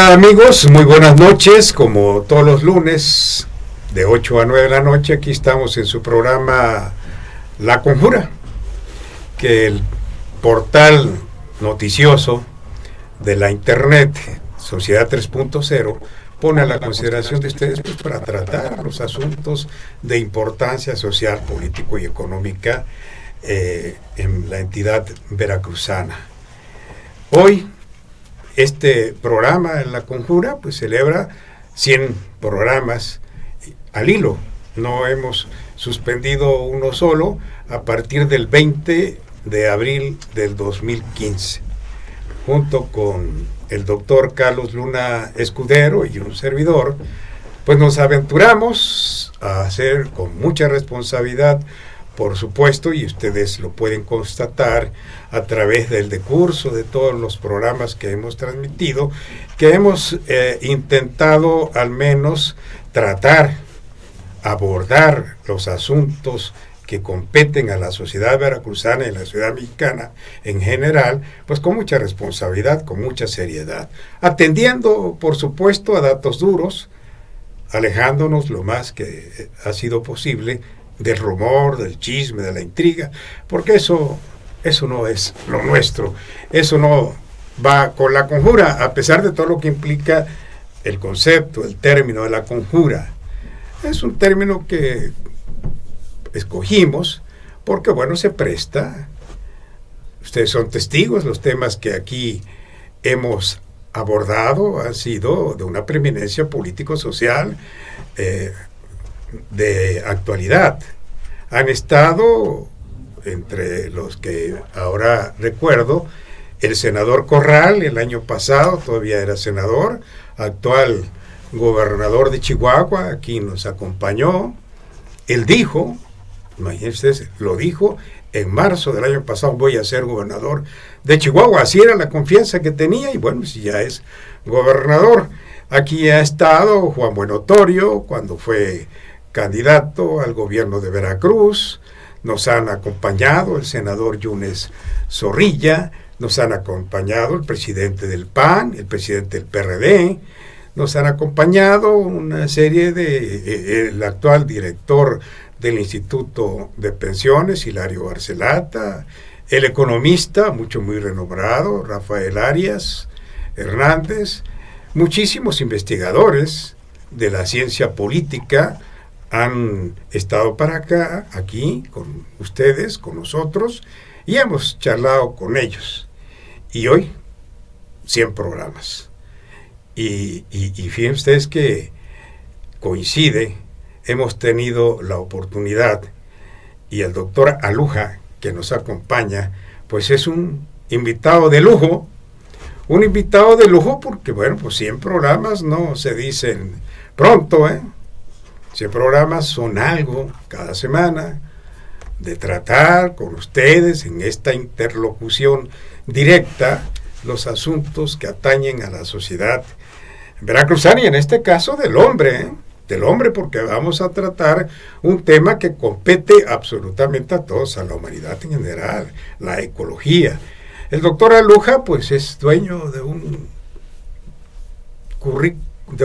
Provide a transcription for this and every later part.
Hola amigos, muy buenas noches. Como todos los lunes de 8 a 9 de la noche, aquí estamos en su programa La Conjura, que el portal noticioso de la internet Sociedad 3.0 pone a la consideración de ustedes, pues, para tratar los asuntos de importancia social, político y económica en la entidad veracruzana. Hoy este programa en La Conjura pues celebra 100 programas al hilo. No hemos suspendido uno solo a partir del 20 de abril del 2015. Junto con el doctor Carlos Luna Escudero y un servidor, pues nos aventuramos a hacer con mucha responsabilidad, por supuesto, y ustedes lo pueden constatar a través del decurso de todos los programas que hemos transmitido, que hemos intentado al menos tratar, abordar los asuntos que competen a la sociedad veracruzana y la ciudad mexicana en general, pues con mucha responsabilidad, con mucha seriedad, atendiendo, por supuesto, a datos duros, alejándonos lo más que ha sido posible del rumor, del chisme, de la intriga, porque eso no es lo nuestro, eso no va con la conjura, a pesar de todo lo que implica el concepto, el término de la conjura. Es un término que escogimos porque, bueno, se presta. Ustedes son testigos, los temas que aquí hemos abordado han sido de una preeminencia político-social, de actualidad. Han estado entre los que ahora recuerdo el senador Corral, el año pasado todavía era senador, actual gobernador de Chihuahua, aquí nos acompañó. Él dijo, imagínense, lo dijo en marzo del año pasado: voy a ser gobernador de Chihuahua. Así era la confianza que tenía, y bueno, si ya es gobernador. Aquí ha estado Juan Buenotorio cuando fue candidato al gobierno de Veracruz. Nos han acompañado el senador Yunes Zorrilla, nos han acompañado el presidente del PAN, el presidente del PRD, nos han acompañado una serie de el actual director del Instituto de Pensiones, Hilario Barcelata, el economista, muy renombrado, Rafael Arias Hernández, muchísimos investigadores de la ciencia política han estado para acá, aquí, con ustedes, con nosotros, y hemos charlado con ellos. Y hoy, 100 programas. Y fíjense ustedes que coincide, hemos tenido la oportunidad, y el doctor Aluja, que nos acompaña, pues es un invitado de lujo, porque, bueno, pues 100 programas no se dicen pronto, 100 programas son algo cada semana, de tratar con ustedes en esta interlocución directa los asuntos que atañen a la sociedad veracruzana, y en este caso del hombre, porque vamos a tratar un tema que compete absolutamente a todos, a la humanidad en general, la ecología. El doctor Aluja pues es dueño de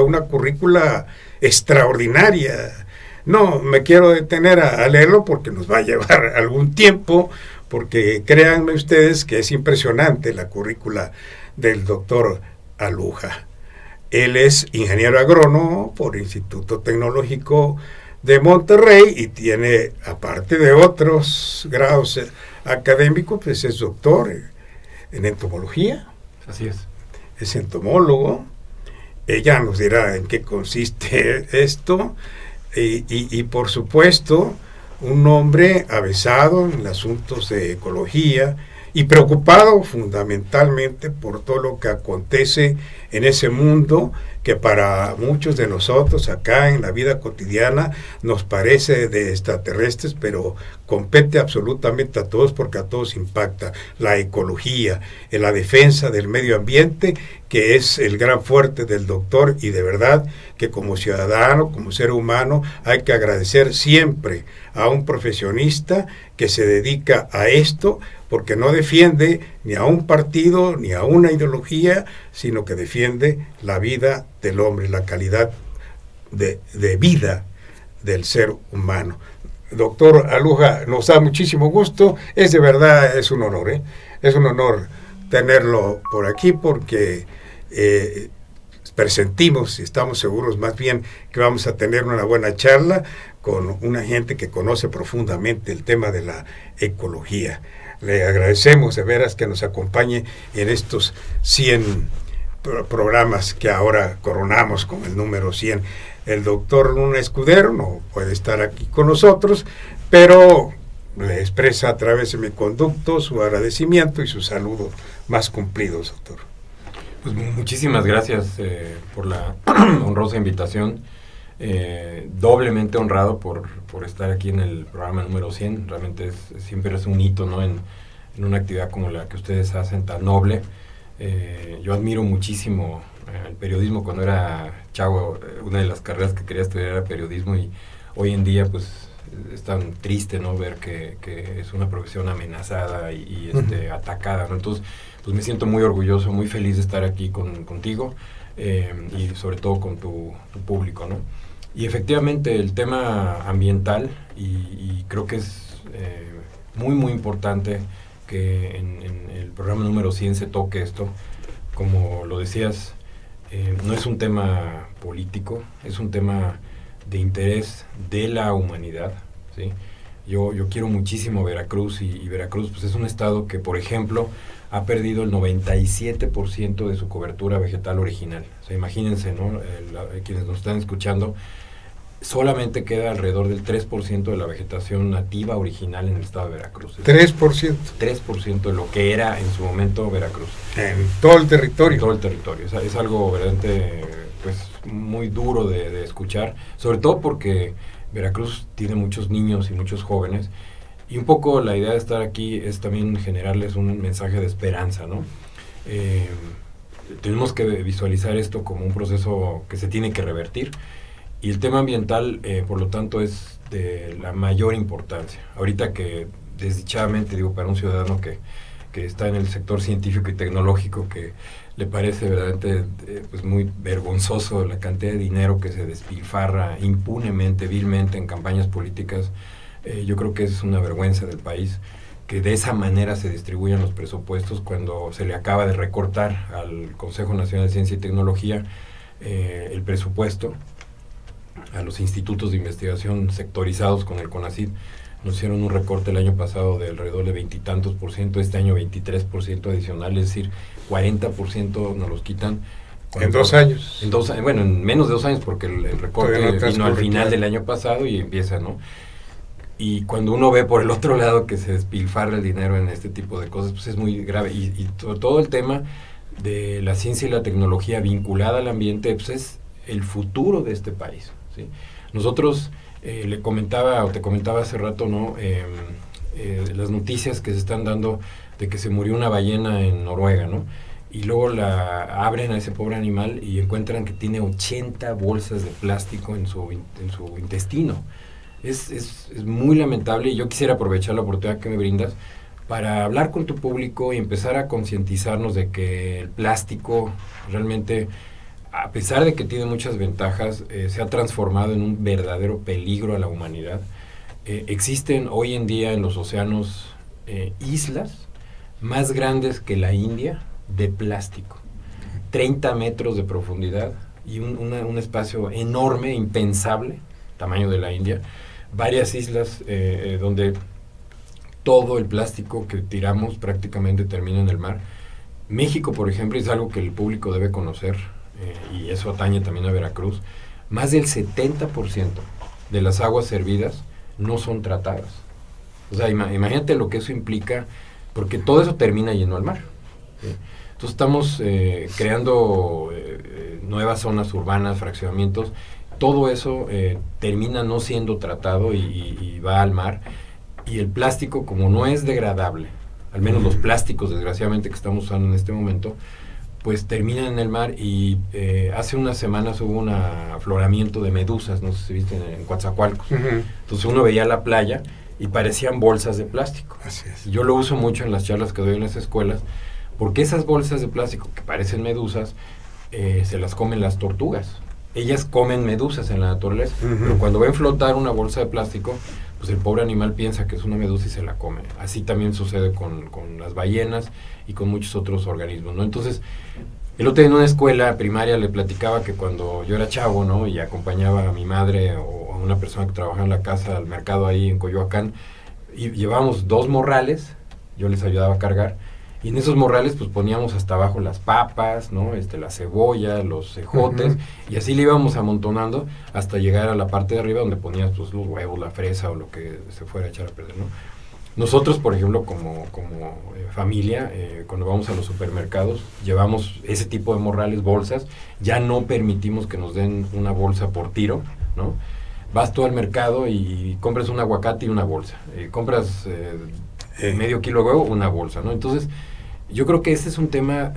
una currícula extraordinaria. No me quiero detener a leerlo porque nos va a llevar algún tiempo, porque créanme ustedes que es impresionante la currícula del doctor Aluja. Él es ingeniero agrónomo por Instituto Tecnológico de Monterrey y tiene, aparte de otros grados académicos, pues es doctor en entomología. Así es. Es entomólogo. Ella nos dirá en qué consiste esto, y por supuesto un hombre avesado en asuntos de ecología y preocupado fundamentalmente por todo lo que acontece en ese mundo que para muchos de nosotros acá en la vida cotidiana nos parece de extraterrestres, pero compete absolutamente a todos porque a todos impacta. La ecología, la defensa del medio ambiente, que es el gran fuerte del doctor, y de verdad que como ciudadano, como ser humano, hay que agradecer siempre a un profesionista que se dedica a esto, porque no defiende ni a un partido, ni a una ideología, sino que defiende la vida del hombre, la calidad de vida del ser humano. Doctor Aluja, nos da muchísimo gusto, es de verdad, es un honor, es un honor tenerlo por aquí porque presentimos y estamos seguros más bien que vamos a tener una buena charla con una gente que conoce profundamente el tema de la ecología. Le agradecemos de veras que nos acompañe en estos 100 programas que ahora coronamos con el número 100. El doctor Luna Escudero no puede estar aquí con nosotros, pero le expresa a través de mi conducto su agradecimiento y sus saludos más cumplidos, doctor. Pues muchísimas gracias por la honrosa invitación. Doblemente honrado por estar aquí en el programa número 100. Realmente siempre es un hito, ¿no? En una actividad como la que ustedes hacen, tan noble. Yo admiro muchísimo el periodismo. Cuando era chavo, una de las carreras que quería estudiar era periodismo, y hoy en día pues es tan triste, ¿no? Ver que es una profesión amenazada y atacada, ¿no? Entonces pues me siento muy orgulloso, muy feliz de estar aquí contigo y sobre todo con tu público, ¿no? Y efectivamente el tema ambiental, y creo que es muy muy importante que en el programa número 100 se toque esto. Como lo decías, no es un tema político, es un tema de interés de la humanidad, ¿sí? Yo quiero muchísimo Veracruz, y Veracruz pues es un estado que, por ejemplo, ha perdido el 97% de su cobertura vegetal original. O sea, imagínense, ¿no? Quienes nos están escuchando, solamente queda alrededor del 3% de la vegetación nativa original en el estado de Veracruz. 3%. 3% de lo que era en su momento Veracruz. En todo el territorio. En todo el territorio. Es algo verdaderamente pues, muy duro de escuchar, sobre todo porque Veracruz tiene muchos niños y muchos jóvenes, y un poco la idea de estar aquí es también generarles un mensaje de esperanza, ¿no? Tenemos que visualizar esto como un proceso que se tiene que revertir, y el tema ambiental, por lo tanto, es de la mayor importancia. Ahorita que, desdichadamente, digo, para un ciudadano que está en el sector científico y tecnológico, que le parece verdaderamente pues muy vergonzoso la cantidad de dinero que se despilfarra impunemente, vilmente en campañas políticas. Yo creo que es una vergüenza del país que de esa manera se distribuyan los presupuestos, cuando se le acaba de recortar al Consejo Nacional de Ciencia y Tecnología el presupuesto, a los institutos de investigación sectorizados con el CONACYT. Nos hicieron un recorte el año pasado de alrededor de 20 y tantos por ciento, este año 23% adicional, es decir, 40% nos los quitan. En 2 años. Bueno, en menos de 2 años, porque el recorte vino al final del año pasado y empieza, ¿no? Y cuando uno ve por el otro lado que se despilfarra el dinero en este tipo de cosas, pues es muy grave. Y todo el tema de la ciencia y la tecnología vinculada al ambiente, pues es el futuro de este país, ¿sí? Nosotros, te comentaba hace rato, ¿no? Las noticias que se están dando de que se murió una ballena en Noruega, ¿no? Y luego la abren a ese pobre animal y encuentran que tiene 80 bolsas de plástico en su intestino. Es muy lamentable, y yo quisiera aprovechar la oportunidad que me brindas para hablar con tu público y empezar a concientizarnos de que el plástico realmente, a pesar de que tiene muchas ventajas, se ha transformado en un verdadero peligro a la humanidad. Existen hoy en día en los océanos islas más grandes que la India de plástico, 30 metros de profundidad y un espacio enorme, impensable, tamaño de la India, varias islas donde todo el plástico que tiramos prácticamente termina en el mar. México, por ejemplo, es algo que el público debe conocer, y eso atañe también a Veracruz. Más del 70% de las aguas servidas no son tratadas. O sea, imagínate lo que eso implica, porque todo eso termina yendo al mar, ¿sí? Entonces estamos creando nuevas zonas urbanas, fraccionamientos. Todo eso termina no siendo tratado y va al mar. Y el plástico, como no es degradable, al menos los plásticos, desgraciadamente, que estamos usando en este momento, pues terminan en el mar. Y hace unas semanas hubo un afloramiento de medusas, no sé si viste, en Coatzacoalcos. Entonces uno veía la playa y parecían bolsas de plástico. Así es. Yo lo uso mucho en las charlas que doy en las escuelas, porque esas bolsas de plástico que parecen medusas, se las comen las tortugas. Ellas comen medusas en la naturaleza, pero cuando ven flotar una bolsa de plástico, pues el pobre animal piensa que es una medusa y se la come. Así también sucede con las ballenas y con muchos otros organismos, ¿no? Entonces, el otro día en una escuela primaria le platicaba que cuando yo era chavo, ¿no? Y acompañaba a mi madre o a una persona que trabajaba en la casa al mercado ahí en Coyoacán, y llevábamos 2 morrales, yo les ayudaba a cargar, y en esos morrales pues poníamos hasta abajo las papas, ¿no? La cebolla, los ejotes, y así le íbamos amontonando hasta llegar a la parte de arriba donde ponías pues los huevos, la fresa o lo que se fuera a echar a perder, ¿no? Nosotros, por ejemplo, como familia, cuando vamos a los supermercados, llevamos ese tipo de morrales, bolsas, ya no permitimos que nos den una bolsa por tiro, ¿no? Vas tú al mercado y compras un aguacate y una bolsa, compras medio kilo de huevo, una bolsa, ¿no? Entonces, yo creo que este es un tema,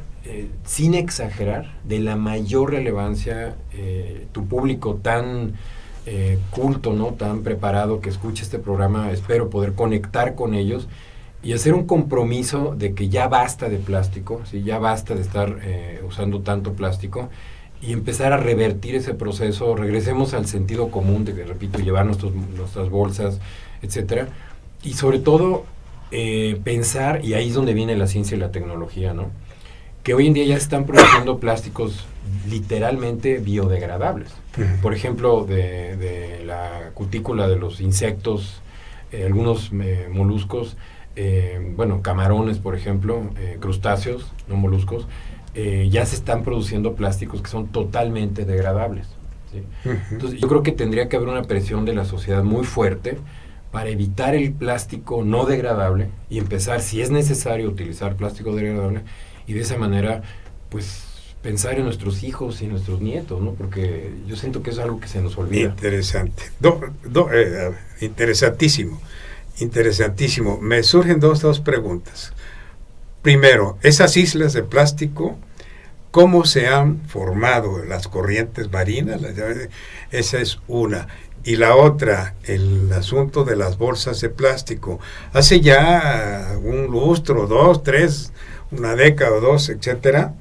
sin exagerar, de la mayor relevancia. Tu público tan culto, ¿no? Tan preparado que escuche este programa, espero poder conectar con ellos y hacer un compromiso de que ya basta de plástico, ¿sí? Ya basta de estar usando tanto plástico y empezar a revertir ese proceso. Regresemos al sentido común de que, repito, llevar nuestras bolsas, etcétera, y sobre todo pensar, y ahí es donde viene la ciencia y la tecnología, ¿no? Que hoy en día ya se están produciendo plásticos literalmente biodegradables. Por ejemplo, de la cutícula de los insectos, algunos moluscos, bueno, camarones, por ejemplo, crustáceos, no moluscos, ya se están produciendo plásticos que son totalmente degradables, ¿sí? Entonces, yo creo que tendría que haber una presión de la sociedad muy fuerte para evitar el plástico no degradable y empezar, si es necesario, utilizar plástico degradable y de esa manera, pues, pensar en nuestros hijos y nuestros nietos, ¿no? Porque yo siento que es algo que se nos olvida. Interesante. Interesantísimo. Interesantísimo. Me surgen dos preguntas. Primero, esas islas de plástico, ¿cómo se han formado las corrientes marinas? Esa es una. Y la otra, el asunto de las bolsas de plástico. Hace ya un lustro, 2, 3, una década o 2, etcétera,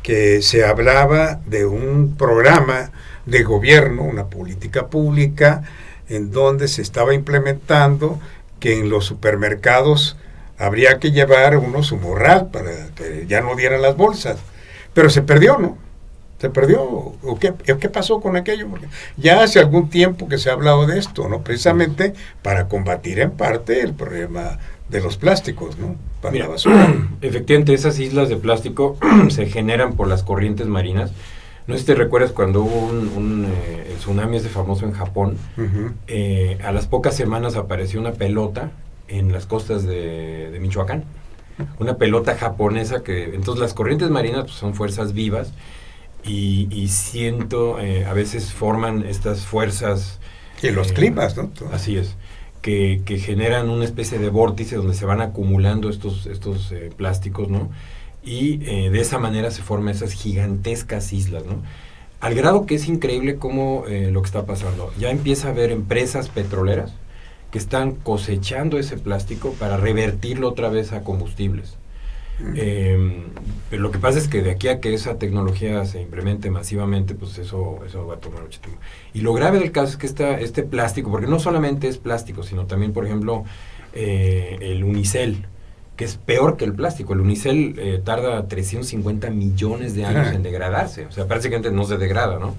que se hablaba de un programa de gobierno, una política pública, en donde se estaba implementando que en los supermercados habría que llevar uno su morral para que ya no dieran las bolsas. Pero se perdió, ¿no? Se perdió. ¿O qué pasó con aquello? Porque ya hace algún tiempo que se ha hablado de esto, ¿no? Precisamente para combatir en parte el problema de los plásticos, ¿no? Para la basura. Efectivamente, esas islas de plástico se generan por las corrientes marinas. No sé si te recuerdas cuando hubo el tsunami ese famoso en Japón. A las pocas semanas apareció una pelota en las costas de Michoacán. Una pelota japonesa que... Entonces las corrientes marinas pues, son fuerzas vivas y a veces forman estas fuerzas... Y los climas, ¿no? Así es. Que generan una especie de vórtice donde se van acumulando estos plásticos, ¿no? Y de esa manera se forman esas gigantescas islas, ¿no? Al grado que es increíble cómo lo que está pasando. Ya empieza a haber empresas petroleras que están cosechando ese plástico para revertirlo otra vez a combustibles. Pero lo que pasa es que de aquí a que esa tecnología se implemente masivamente, pues eso va a tomar mucho tiempo. Y lo grave del caso es que este plástico, porque no solamente es plástico, sino también, por ejemplo, el unicel, que es peor que el plástico. El unicel tarda 350 millones de años en degradarse, o sea, prácticamente no se degrada, ¿no?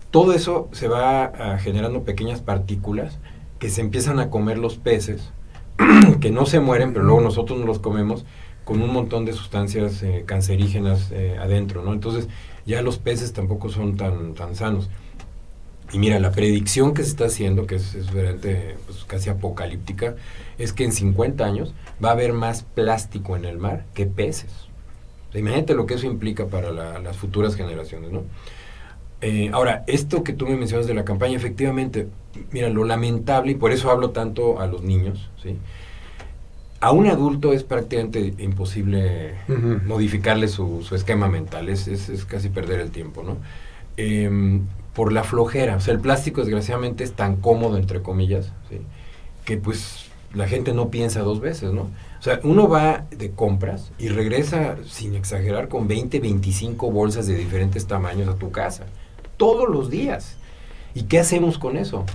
Todo eso se va generando pequeñas partículas que se empiezan a comer los peces, que no se mueren, pero luego nosotros nos los comemos, con un montón de sustancias cancerígenas adentro, ¿no? Entonces, ya los peces tampoco son tan sanos. Y mira, la predicción que se está haciendo, que es realmente pues, casi apocalíptica, es que en 50 años va a haber más plástico en el mar que peces. O sea, imagínate lo que eso implica para las futuras generaciones, ¿no? Ahora, esto que tú me mencionas de la campaña, efectivamente, mira, lo lamentable, y por eso hablo tanto a los niños, ¿sí? A un adulto es prácticamente imposible modificarle su esquema mental, es casi perder el tiempo, ¿no? Por la flojera, o sea, el plástico desgraciadamente es tan cómodo, entre comillas, ¿sí? Que pues la gente no piensa dos veces, ¿no? O sea, uno va de compras y regresa, sin exagerar, con 20, 25 bolsas de diferentes tamaños a tu casa, todos los días. ¿Y qué hacemos con eso?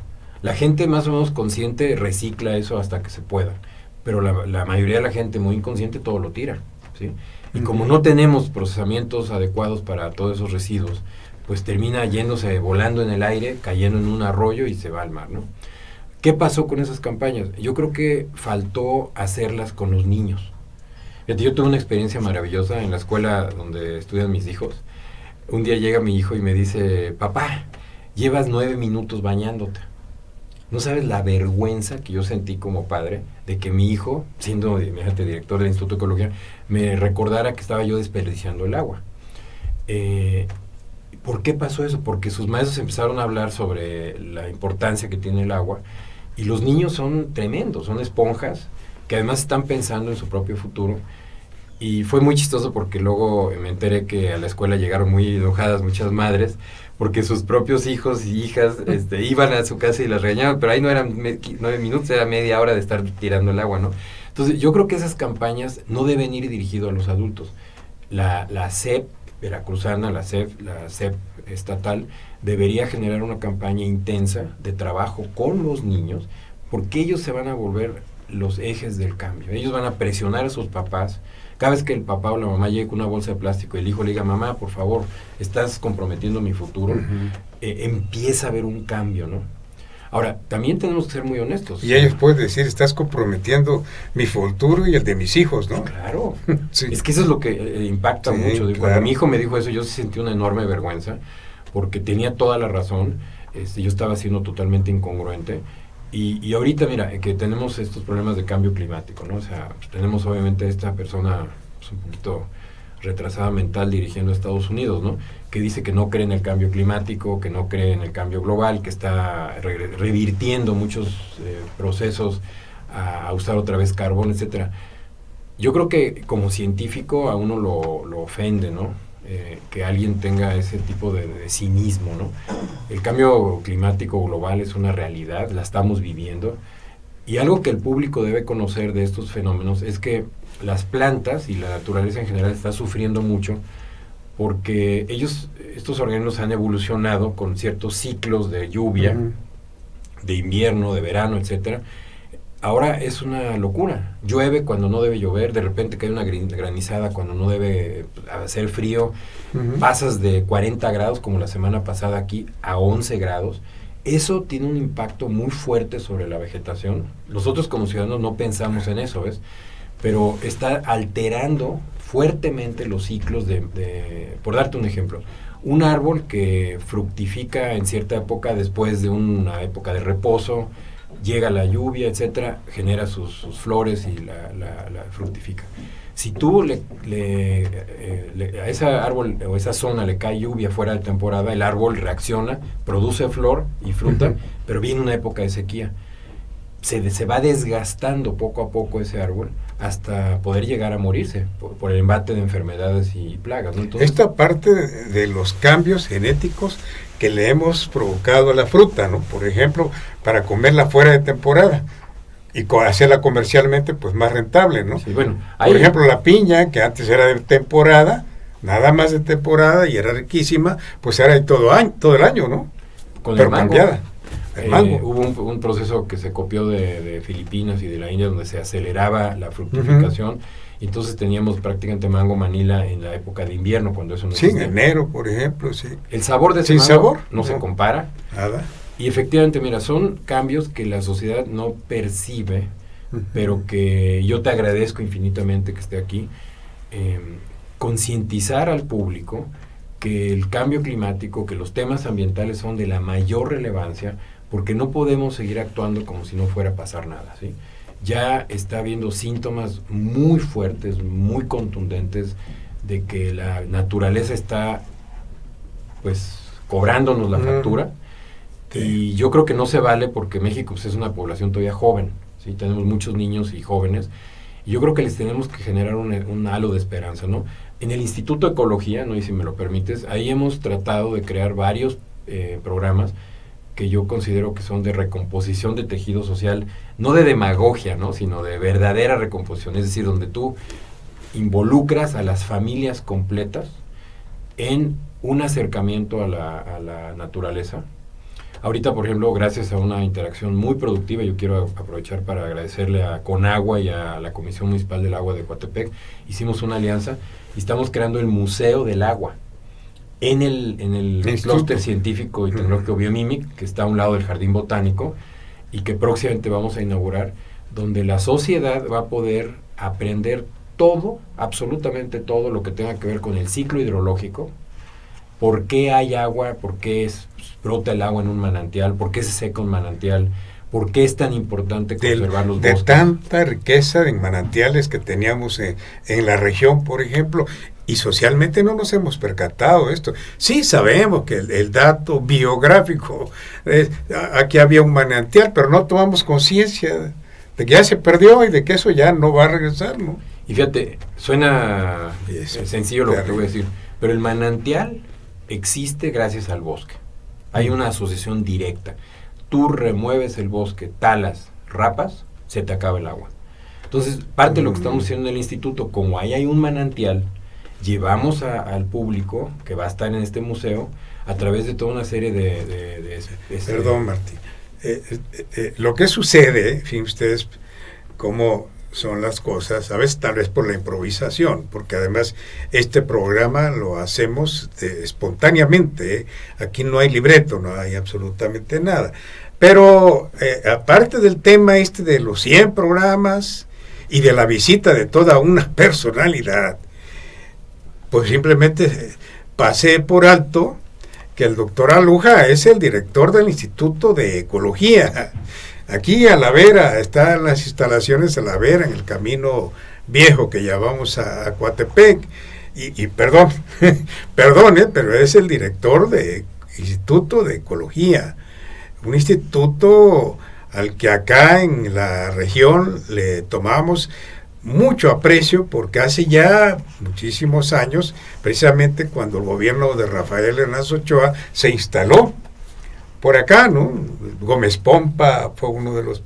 La gente más o menos consciente recicla eso hasta que se pueda, pero la mayoría de la gente muy inconsciente todo lo tira, ¿sí? Y como no tenemos procesamientos adecuados para todos esos residuos, pues termina yéndose, volando en el aire, cayendo en un arroyo y se va al mar, ¿no? ¿Qué pasó con esas campañas? Yo creo que faltó hacerlas con los niños. Fíjate, yo tuve una experiencia maravillosa en la escuela donde estudian mis hijos. Un día llega mi hijo y me dice, papá, llevas 9 minutos bañándote. No sabes la vergüenza que yo sentí como padre de que mi hijo, siendo, fíjate, director del Instituto de Ecología, me recordara que estaba yo desperdiciando el agua. ¿Por qué pasó eso? Porque sus maestros empezaron a hablar sobre la importancia que tiene el agua, y los niños son tremendos, son esponjas, que además están pensando en su propio futuro. Y fue muy chistoso porque luego me enteré que a la escuela llegaron muy enojadas muchas madres, porque sus propios hijos y hijas iban a su casa y las regañaban, pero ahí no eran 9 minutos, era media hora de estar tirando el agua, ¿no? Entonces yo creo que esas campañas no deben ir dirigidas a los adultos. La SEP veracruzana, la SEP estatal, debería generar una campaña intensa de trabajo con los niños, porque ellos se van a volver los ejes del cambio. Ellos van a presionar a sus papás. Cada vez que el papá o la mamá llegue con una bolsa de plástico y el hijo le diga, mamá, por favor, estás comprometiendo mi futuro, empieza a haber un cambio, ¿no? Ahora, también tenemos que ser muy honestos. Y ellos pueden decir, estás comprometiendo mi futuro y el de mis hijos, ¿no? Claro. Sí. Es que eso es lo que impacta mucho. Claro. Cuando mi hijo me dijo eso, yo sentí una enorme vergüenza, porque tenía toda la razón. Yo estaba siendo totalmente incongruente. Y ahorita, mira, que tenemos estos problemas de cambio climático, ¿no? O sea, pues tenemos obviamente a esta persona pues, un poquito retrasada mental dirigiendo a Estados Unidos, ¿no? Que dice que no cree en el cambio climático, que no cree en el cambio global, que está revirtiendo muchos procesos a usar otra vez carbón, etcétera. Yo creo que como científico a uno lo ofende, ¿no? Que alguien tenga ese tipo de cinismo, ¿no? El cambio climático global es una realidad, la estamos viviendo, y algo que el público debe conocer de estos fenómenos es que las plantas y la naturaleza en general está sufriendo mucho porque estos organismos han evolucionado con ciertos ciclos de lluvia, de invierno, de verano, etcétera. Ahora es una locura. Llueve cuando no debe llover, de repente cae una granizada cuando no debe hacer frío. Pasas de 40 grados, como la semana pasada aquí, a 11 grados. Eso tiene un impacto muy fuerte sobre la vegetación. Nosotros como ciudadanos no pensamos en eso, ¿ves? Pero está alterando fuertemente los ciclos por darte un ejemplo, un árbol que fructifica en cierta época después de una época de reposo, llega la lluvia, etcétera, genera sus flores y la fructifica. Si tú a ese árbol o esa zona le cae lluvia fuera de temporada, el árbol reacciona, produce flor y fruta, pero viene una época de sequía. Se va desgastando poco a poco ese árbol hasta poder llegar a morirse por el embate de enfermedades y plagas, ¿no? Entonces, esta parte de los cambios genéticos que le hemos provocado a la fruta, ¿no? Por ejemplo, para comerla fuera de temporada y hacerla comercialmente pues más rentable, ¿no? Sí, bueno, por ejemplo, la piña, que antes era de temporada, nada más de temporada y era riquísima, pues era de todo el año, ¿no? Pero cambiada. Mango. Hubo un proceso que se copió de Filipinas y de la India donde se aceleraba la fructificación, y entonces teníamos prácticamente mango Manila en la época de invierno, cuando eso no existía. Sí, en enero, por ejemplo, sí. El sabor de ese mango no se compara. Nada. Y efectivamente, mira, son cambios que la sociedad no percibe, pero que yo te agradezco infinitamente que esté aquí. Concientizar al público que el cambio climático, que los temas ambientales son de la mayor relevancia, porque no podemos seguir actuando como si no fuera a pasar nada, ¿sí? Ya está habiendo síntomas muy fuertes, muy contundentes, de que la naturaleza está, pues, cobrándonos la factura, y yo creo que no se vale porque México pues, es una población todavía joven, ¿sí? Tenemos muchos niños y jóvenes, y yo creo que les tenemos que generar un halo de esperanza, ¿no? En el Instituto de Ecología, ¿no? Y si me lo permites, ahí hemos tratado de crear varios programas que yo considero que son de recomposición de tejido social, no de demagogia, ¿no? Sino de verdadera recomposición, es decir, donde tú involucras a las familias completas en un acercamiento a la naturaleza. Ahorita, por ejemplo, gracias a una interacción muy productiva, yo quiero aprovechar para agradecerle a Conagua y a la Comisión Municipal del Agua de Coatepec, hicimos una alianza y estamos creando el Museo del Agua en el clúster científico y tecnológico Biomimic, que está a un lado del Jardín Botánico, y que próximamente vamos a inaugurar, donde la sociedad va a poder aprender todo, absolutamente todo lo que tenga que ver con el ciclo hidrológico, por qué hay agua, por qué brota el agua en un manantial, por qué se seca un manantial, por qué es tan importante conservar los bosques. De tanta riqueza de manantiales que teníamos en la región, por ejemplo, y socialmente no nos hemos percatado de esto. Sí sabemos que el dato biográfico, aquí había un manantial, pero no tomamos conciencia de que ya se perdió y de que eso ya no va a regresar, ¿no? Y fíjate, suena sencillo lo que te voy a decir, pero el manantial existe gracias al bosque. Hay una asociación directa. Tú remueves el bosque, talas, rapas, se te acaba el agua. Entonces, parte de lo que estamos haciendo en el instituto, como ahí hay un manantial, llevamos al público que va a estar en este museo a través de toda una serie de Perdón, Martín. Lo que sucede, fíjense ustedes cómo son las cosas, a veces tal vez por la improvisación, porque además este programa lo hacemos espontáneamente, aquí no hay libreto, no hay absolutamente nada, pero aparte del tema de los 100 programas y de la visita de toda una personalidad, pues simplemente pasé por alto que el doctor Aluja es el director del Instituto de Ecología. Aquí a la vera, están las instalaciones a la vera, en el camino viejo que llevamos a Coatepec, y perdón, pero es el director del Instituto de Ecología, un instituto al que acá en la región le tomamos mucho aprecio, porque hace ya muchísimos años, precisamente cuando el gobierno de Rafael Hernández Ochoa se instaló por acá, ¿no? Gómez Pompa fue uno de los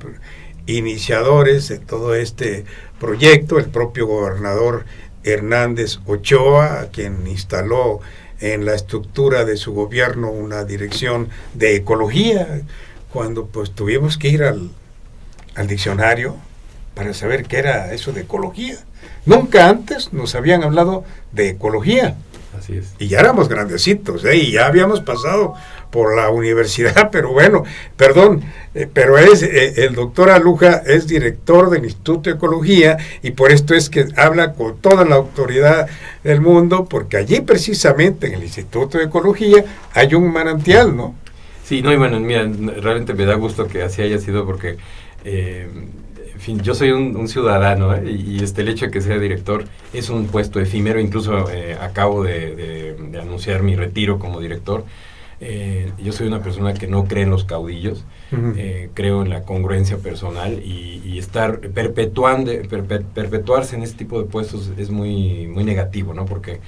iniciadores de todo este proyecto, el propio gobernador Hernández Ochoa, quien instaló en la estructura de su gobierno una dirección de ecología, cuando pues tuvimos que ir al diccionario para saber qué era eso de ecología. Nunca antes nos habían hablado de ecología. Así es. Y ya éramos grandecitos, y ya habíamos pasado por la universidad, pero bueno, perdón, pero el doctor Aluja es director del Instituto de Ecología, y por esto es que habla con toda la autoridad del mundo, porque allí precisamente en el Instituto de Ecología hay un manantial, ¿no? Sí, no, y bueno, mira, realmente me da gusto que así haya sido, porque en fin, yo soy un ciudadano, y el hecho de que sea director es un puesto efímero. Incluso acabo de anunciar mi retiro como director. Yo soy una persona que no cree en los caudillos, creo en la congruencia personal, y estar perpetuarse en este tipo de puestos es muy, muy negativo, ¿no? Porque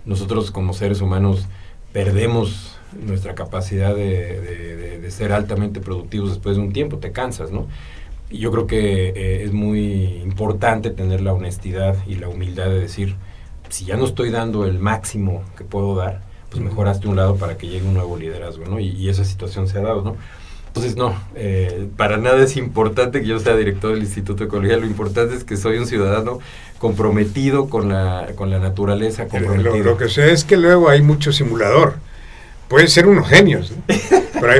nosotros como seres humanos perdemos nuestra capacidad de ser altamente productivos después de un tiempo, te cansas, ¿no? Y yo creo que es muy importante tener la honestidad y la humildad de decir, si ya no estoy dando el máximo que puedo dar, pues mejor hazte un lado para que llegue un nuevo liderazgo, ¿no? Y esa situación se ha dado, ¿no? Entonces, no, para nada es importante que yo sea director del Instituto de Ecología. Lo importante es que soy un ciudadano comprometido con la naturaleza, comprometido. Lo que sé es que luego hay mucho simulador. Pueden ser unos genios, ¿no? Pero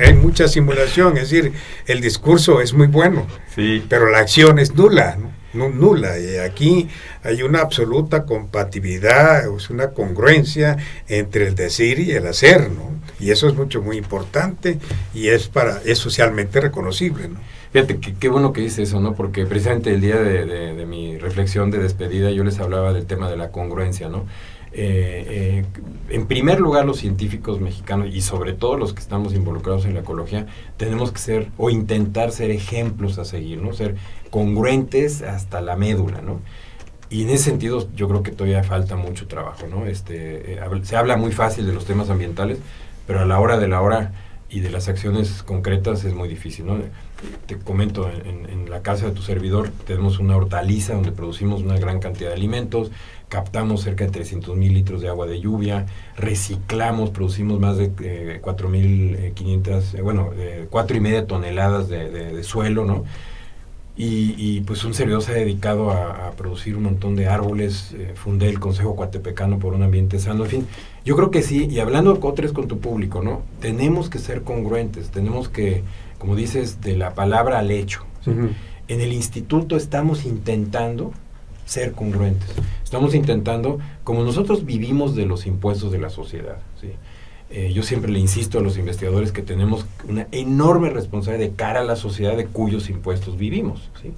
hay mucha simulación, es decir, el discurso es muy bueno, sí, pero la acción es nula, ¿no? Nula, y aquí hay una absoluta compatibilidad, es una congruencia entre el decir y el hacer, ¿no? Y eso es muy importante, y es socialmente reconocible, ¿no? Fíjate, qué bueno que dice eso, ¿no? Porque precisamente el día de mi reflexión de despedida yo les hablaba del tema de la congruencia, ¿no? En primer lugar, los científicos mexicanos, y sobre todo los que estamos involucrados en la ecología, tenemos que ser o intentar ser ejemplos a seguir, ¿no? Ser congruentes hasta la médula, ¿no? Y en ese sentido yo creo que todavía falta mucho trabajo, ¿no? Se habla muy fácil de los temas ambientales, pero a la hora de la hora y de las acciones concretas es muy difícil, ¿no? Te comento, en la casa de tu servidor tenemos una hortaliza donde producimos una gran cantidad de alimentos, captamos cerca de 300,000 litros de agua de lluvia, reciclamos, producimos más de 4,500, 4,5 toneladas de suelo, ¿no? Y pues un servidor se ha dedicado a producir un montón de árboles, fundé el Consejo Coatepecano por un Ambiente Sano, en fin, yo creo que sí, y hablando otra vez con tu público, ¿no? Tenemos que ser congruentes, tenemos que, como dices, de la palabra al hecho, ¿sí? Uh-huh. En el instituto estamos intentando ser congruentes, estamos intentando, como nosotros vivimos de los impuestos de la sociedad, ¿sí? Yo siempre le insisto a los investigadores que tenemos una enorme responsabilidad de cara a la sociedad de cuyos impuestos vivimos, ¿sí?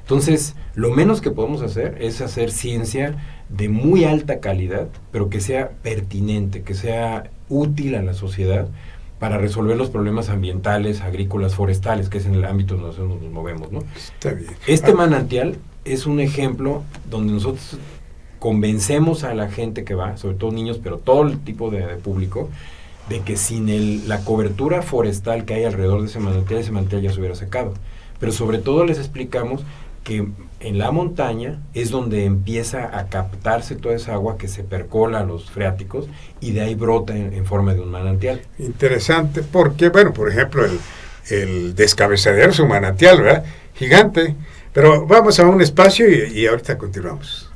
Entonces, lo menos que podemos hacer es hacer ciencia de muy alta calidad, pero que sea pertinente, que sea útil a la sociedad para resolver los problemas ambientales, agrícolas, forestales, que es en el ámbito donde nosotros nos movemos, ¿no? Está bien. Este manantial es un ejemplo donde nosotros convencemos a la gente que va, sobre todo niños, pero todo el tipo de público, de que sin la cobertura forestal que hay alrededor de ese manantial ya se hubiera secado. Pero sobre todo les explicamos que en la montaña es donde empieza a captarse toda esa agua que se percola a los freáticos y de ahí brota en forma de un manantial. Interesante, porque, bueno, por ejemplo, el Descabezadero es un manantial, ¿verdad? Gigante. Pero vamos a un espacio y ahorita continuamos.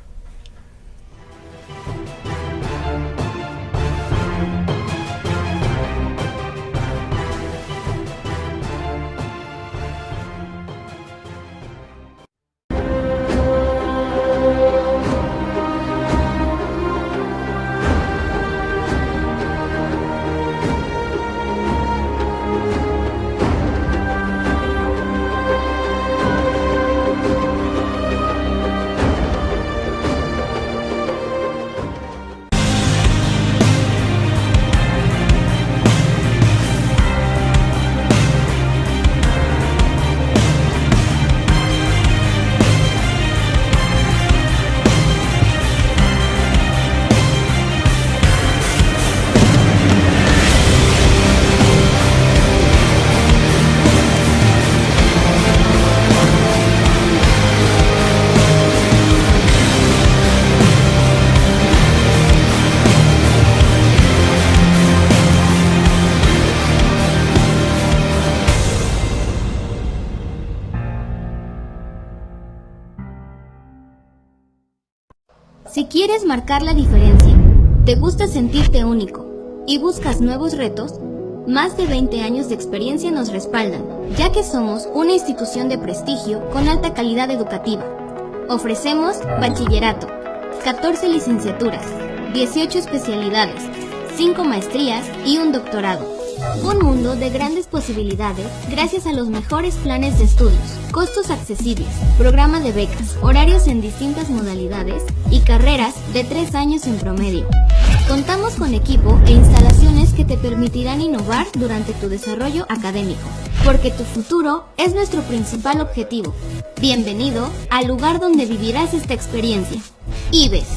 Si quieres marcar la diferencia, te gusta sentirte único y buscas nuevos retos, más de 20 años de experiencia nos respaldan, ya que somos una institución de prestigio con alta calidad educativa. Ofrecemos bachillerato, 14 licenciaturas, 18 especialidades, 5 maestrías y un doctorado. Un mundo de grandes posibilidades gracias a los mejores planes de estudios, costos accesibles, programa de becas, horarios en distintas modalidades y carreras de 3 años en promedio. Contamos con equipo e instalaciones que te permitirán innovar durante tu desarrollo académico, porque tu futuro es nuestro principal objetivo. Bienvenido al lugar donde vivirás esta experiencia. IBES.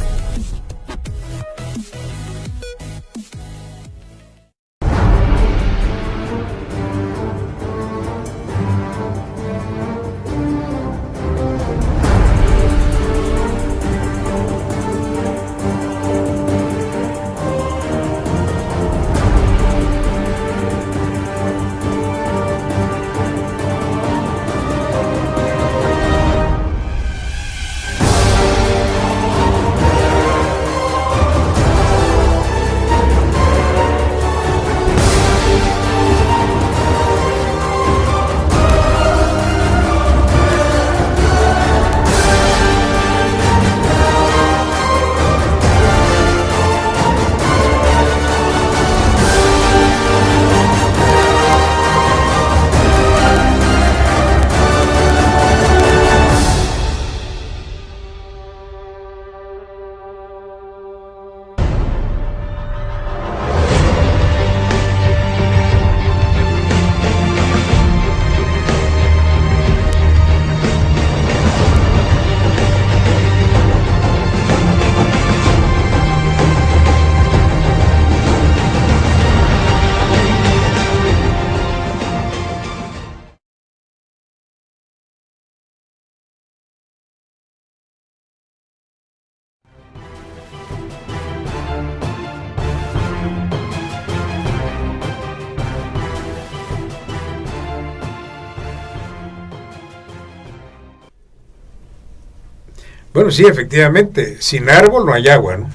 Bueno, sí, efectivamente, sin árbol no hay agua, ¿no?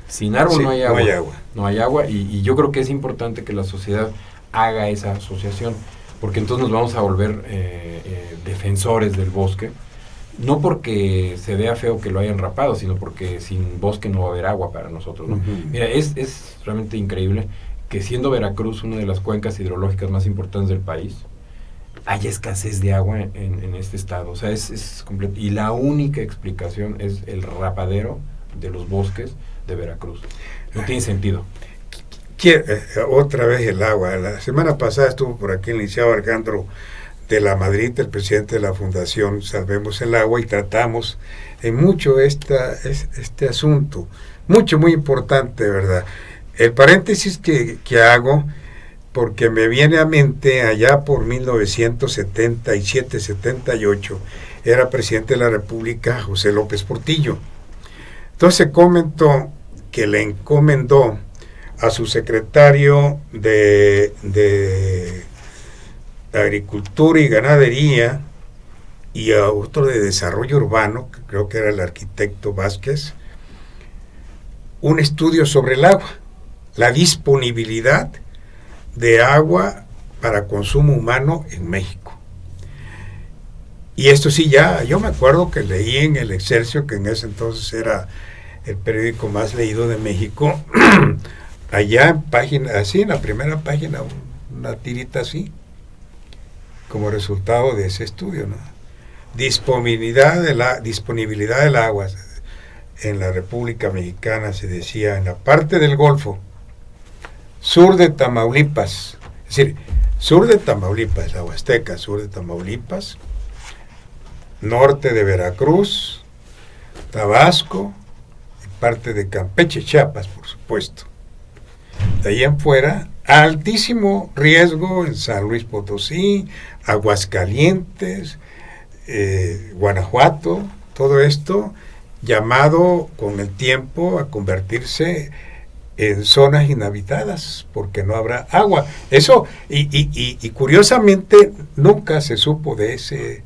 Sin árbol sí, no hay agua. No hay agua. No hay agua y yo creo que es importante que la sociedad haga esa asociación, porque entonces nos vamos a volver defensores del bosque, no porque se vea feo que lo hayan rapado, sino porque sin bosque no va a haber agua para nosotros, ¿no? Mira, es realmente increíble que siendo Veracruz una de las cuencas hidrológicas más importantes del país, haya escasez de agua en este estado. O sea, es completo. Y la única explicación es el rapadero de los bosques de Veracruz. No tiene sentido. Otra vez el agua. La semana pasada estuvo por aquí el licenciado Alejandro de la Madrid, el presidente de la Fundación Salvemos el Agua, y tratamos en mucho este asunto. Muy importante, ¿verdad? El paréntesis que hago, porque me viene a mente allá por 1977-78, era presidente de la República José López Portillo. Entonces comentó que le encomendó a su secretario de Agricultura y Ganadería y a otro de Desarrollo Urbano, que creo que era el arquitecto Vázquez, un estudio sobre el agua, la disponibilidad de agua para consumo humano en México. Y esto sí, ya yo me acuerdo que leí en el Excelsior, que en ese entonces era el periódico más leído de México, allá en página, así en la primera página, una tirita así, como resultado de ese estudio, ¿no? Disponibilidad del agua en la República Mexicana, se decía, en la parte del Golfo, sur de Tamaulipas, es decir, sur de Tamaulipas, la Huasteca, sur de Tamaulipas, norte de Veracruz, Tabasco, y parte de Campeche, Chiapas, por supuesto. De ahí en fuera, altísimo riesgo en San Luis Potosí, Aguascalientes, Guanajuato, todo esto llamado con el tiempo a convertirse en zonas inhabitadas porque no habrá agua. Eso, y curiosamente nunca se supo de ese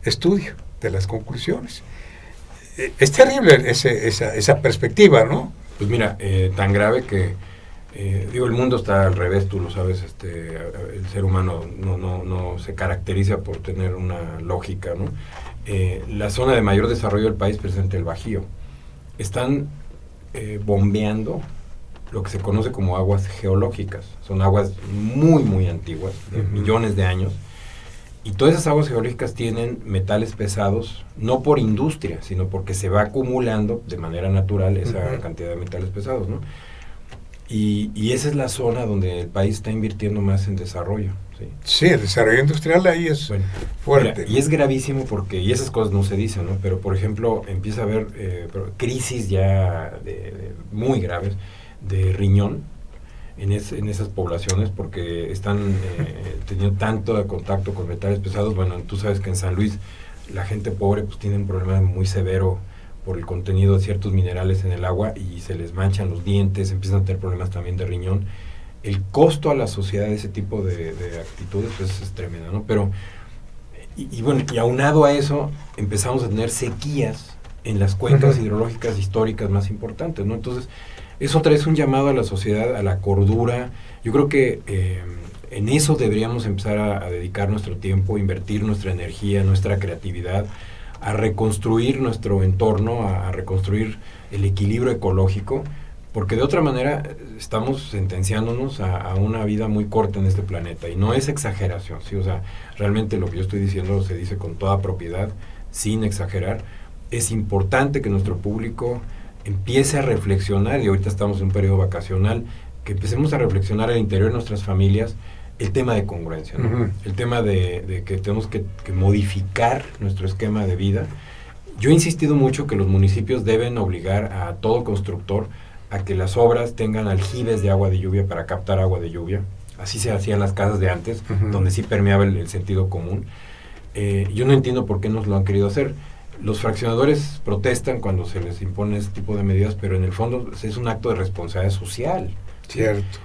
estudio, de las conclusiones. Es terrible esa perspectiva, ¿no? Pues mira, tan grave que digo, el mundo está al revés, tú lo sabes, el ser humano no se caracteriza por tener una lógica, ¿no? La zona de mayor desarrollo del país presenta el Bajío. Están bombeando lo que se conoce como aguas geológicas. Son aguas muy antiguas, de millones de años, y todas esas aguas geológicas tienen metales pesados, no por industria, sino porque se va acumulando de manera natural esa cantidad de metales pesados, ¿no? Y esa es la zona donde el país está invirtiendo más en desarrollo. Sí, el desarrollo industrial ahí es fuerte. Mira, y es gravísimo porque, y esas cosas no se dicen, ¿no? Pero, por ejemplo, empieza a haber crisis ya muy graves de riñón en esas poblaciones porque están teniendo tanto contacto con metales pesados. Bueno, tú sabes que en San Luis la gente pobre pues tiene un problema muy severo por el contenido de ciertos minerales en el agua y se les manchan los dientes, empiezan a tener problemas también de riñón. El costo a la sociedad de ese tipo de actitudes pues, es tremendo, ¿no? Pero, bueno, y aunado a eso, empezamos a tener sequías en las cuencas hidrológicas históricas más importantes, ¿no? Entonces, eso otra vez un llamado a la sociedad, a la cordura. Yo creo que en eso deberíamos empezar a dedicar nuestro tiempo, invertir nuestra energía, nuestra creatividad, a reconstruir nuestro entorno, a reconstruir el equilibrio ecológico, porque de otra manera estamos sentenciándonos a una vida muy corta en este planeta, y no es exageración, ¿sí? O sea, realmente lo que yo estoy diciendo se dice con toda propiedad, sin exagerar. Es importante que nuestro público empiece a reflexionar, y ahorita estamos en un periodo vacacional, que empecemos a reflexionar al interior de nuestras familias el tema de congruencia, ¿no? El tema de que tenemos que modificar nuestro esquema de vida. Yo he insistido mucho que los municipios deben obligar a todo constructor a que las obras tengan aljibes de agua de lluvia para captar agua de lluvia. Así se hacían las casas de antes, donde sí permeaba el sentido común. Yo no entiendo por qué no lo han querido hacer. Los fraccionadores protestan cuando se les impone ese tipo de medidas, pero en el fondo es un acto de responsabilidad social. Cierto.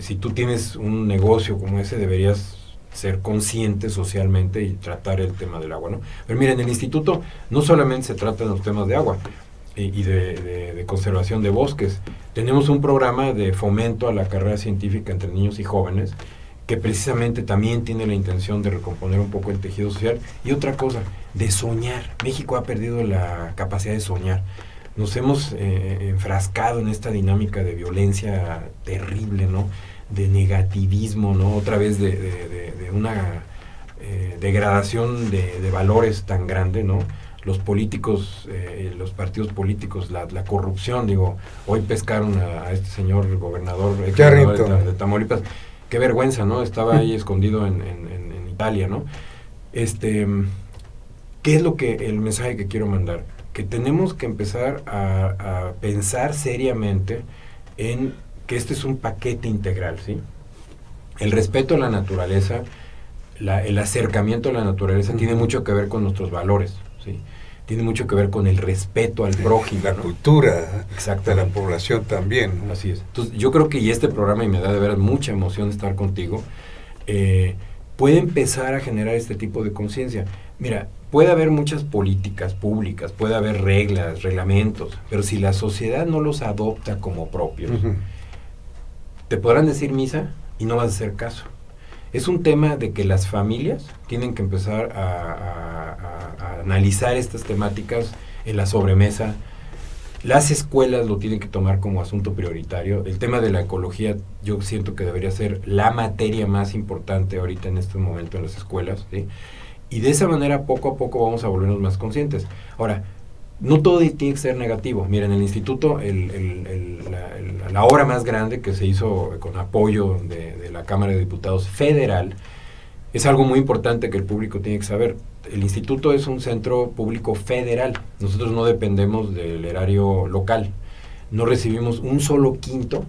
Si tú tienes un negocio como ese, deberías ser conscientes socialmente y tratar el tema del agua, ¿no? Pero miren, en el instituto no solamente se tratan los temas de agua y de conservación de bosques. Tenemos un programa de fomento a la carrera científica entre niños y jóvenes que precisamente también tiene la intención de recomponer un poco el tejido social. Y otra cosa, de soñar. México ha perdido la capacidad de soñar. Nos hemos enfrascado en esta dinámica de violencia terrible, ¿no? De negativismo, ¿no? Otra vez de una degradación de valores tan grande, ¿no? Los políticos, los partidos políticos, la corrupción, digo, hoy pescaron a este señor gobernador de Tamaulipas. Qué vergüenza, ¿no? Estaba ahí escondido en Italia, ¿no? ¿Qué es el mensaje que quiero mandar? Que tenemos que empezar a pensar seriamente en que este es un paquete integral, ¿sí? El respeto a la naturaleza, el acercamiento a la naturaleza tiene mucho que ver con nuestros valores, ¿sí? Tiene mucho que ver con el respeto al prójimo, la, ¿no?, cultura de la población también, ¿no? Así es. Entonces, yo creo que y este programa, y me da de veras mucha emoción estar contigo, puede empezar a generar este tipo de conciencia. Mira, puede haber muchas políticas públicas, puede haber reglas, reglamentos, pero si la sociedad no los adopta como propios, te podrán decir misa y no vas a hacer caso. Es un tema de que las familias tienen que empezar a analizar estas temáticas en la sobremesa. Las escuelas lo tienen que tomar como asunto prioritario. El tema de la ecología yo siento que debería ser la materia más importante ahorita en este momento en las escuelas, ¿sí? Y de esa manera poco a poco vamos a volvernos más conscientes. Ahora, no todo tiene que ser negativo. Miren, en el instituto, la obra más grande que se hizo con apoyo de la Cámara de Diputados Federal, es algo muy importante que el público tiene que saber. El instituto es un centro público federal. Nosotros no dependemos del erario local. No recibimos un solo quinto.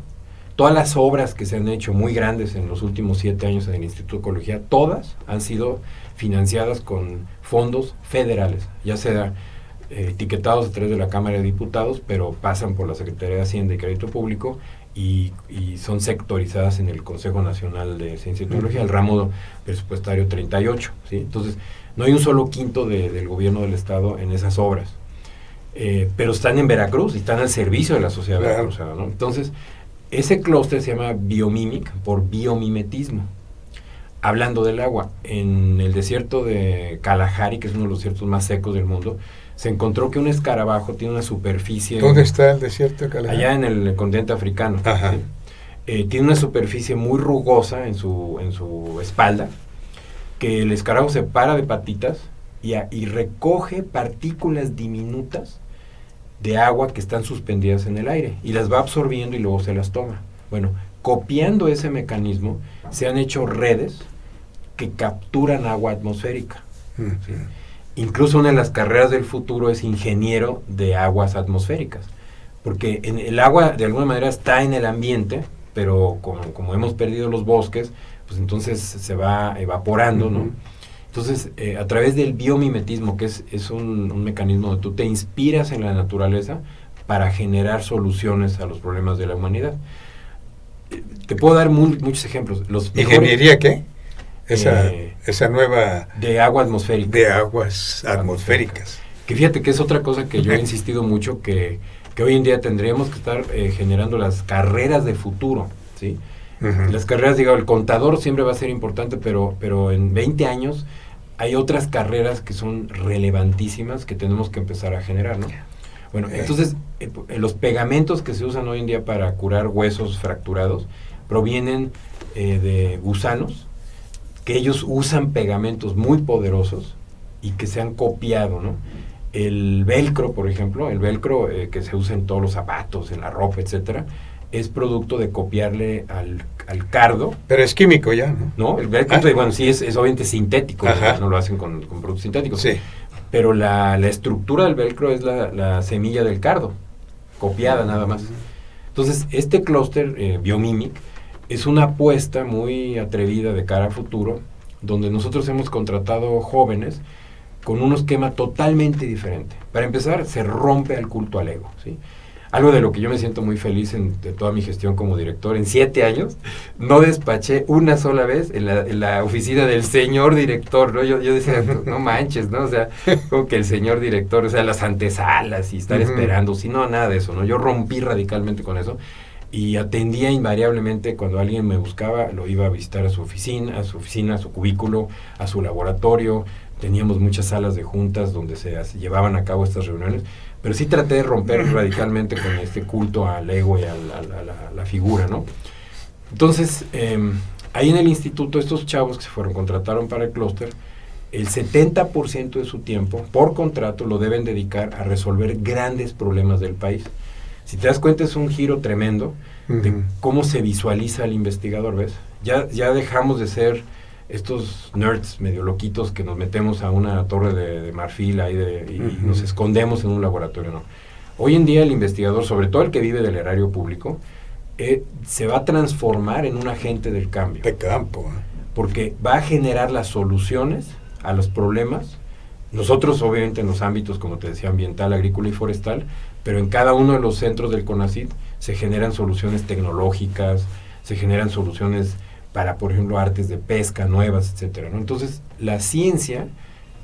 Todas las obras que se han hecho muy grandes en los últimos 7 años en el Instituto de Ecología, todas han sido financiadas con fondos federales, ya sea etiquetados a través de la Cámara de Diputados, pero pasan por la Secretaría de Hacienda y Crédito Público y son sectorizadas en el Consejo Nacional de Ciencia y Tecnología, el ramo presupuestario 38, ¿sí? Entonces, no hay un solo quinto del gobierno del Estado en esas obras, pero están en Veracruz y están al servicio de la sociedad veracruzana, ¿no? Entonces, ese clúster se llama Biomimic, por biomimetismo. Hablando del agua, en el desierto de Kalahari, que es uno de los desiertos más secos del mundo, se encontró que un escarabajo tiene una superficie... ¿Dónde está el desierto de Kalahari? Allá en el continente africano. ¿Sí? Tiene una superficie muy rugosa en su espalda, que el escarabajo se para de patitas y recoge partículas diminutas de agua que están suspendidas en el aire, y las va absorbiendo y luego se las toma. Bueno, copiando ese mecanismo, se han hecho redes que capturan agua atmosférica. ¿Sí? Incluso una de las carreras del futuro es ingeniero de aguas atmosféricas, porque el agua de alguna manera está en el ambiente, pero como hemos perdido los bosques, pues entonces se va evaporando, ¿no? Entonces, a través del biomimetismo, que es un mecanismo donde tú te inspiras en la naturaleza para generar soluciones a los problemas de la humanidad. Te puedo dar muchos ejemplos. ¿Ingeniería qué? Esa nueva... De agua atmosférica. De aguas atmosféricas. Que fíjate que es otra cosa que yo he insistido mucho, que hoy en día tendríamos que estar generando las carreras de futuro, ¿sí? Las carreras, digo, el contador siempre va a ser importante, pero en 20 años hay otras carreras que son relevantísimas que tenemos que empezar a generar, ¿no? Bueno, entonces, los pegamentos que se usan hoy en día para curar huesos fracturados provienen de gusanos, que ellos usan pegamentos muy poderosos y que se han copiado, ¿no? El velcro, por ejemplo, que se usa en todos los zapatos, en la ropa, etcétera, es producto de copiarle al cardo. Pero es químico ya, ¿no? No, el velcro, bueno, sí es obviamente sintético, no lo hacen con productos sintéticos. Sí. Pero la estructura del velcro es la semilla del cardo, copiada nada más. Entonces, este clúster Biomimic es una apuesta muy atrevida de cara a futuro, donde nosotros hemos contratado jóvenes con un esquema totalmente diferente. Para empezar, se rompe el culto al ego, ¿sí? algo de lo que yo me siento muy feliz de toda mi gestión como director, en 7 años, no despaché una sola vez en la oficina del señor director, ¿no? Yo decía, no manches, ¿no? O sea, como que el señor director, o sea, las antesalas y estar esperando, si no, nada de eso, ¿no? Yo rompí radicalmente con eso y atendía invariablemente cuando alguien me buscaba, lo iba a visitar a su oficina, a su cubículo, a su laboratorio. Teníamos muchas salas de juntas donde se llevaban a cabo estas reuniones, pero sí traté de romper radicalmente con este culto al ego y a la figura, ¿no? Entonces, ahí en el instituto, estos chavos que se contrataron para el clúster, el 70% de su tiempo, por contrato, lo deben dedicar a resolver grandes problemas del país. Si te das cuenta, es un giro tremendo de cómo se visualiza el investigador, ¿ves? Ya dejamos de ser estos nerds medio loquitos que nos metemos a una torre de marfil ahí y nos escondemos en un laboratorio, ¿no? Hoy en día el investigador, sobre todo el que vive del erario público, se va a transformar en un agente del cambio. De campo. Porque va a generar las soluciones a los problemas. Nosotros, obviamente, en los ámbitos, como te decía, ambiental, agrícola y forestal, pero en cada uno de los centros del CONACYT se generan soluciones tecnológicas, se generan soluciones para, por ejemplo, artes de pesca nuevas, etcétera, ¿no? Entonces, la ciencia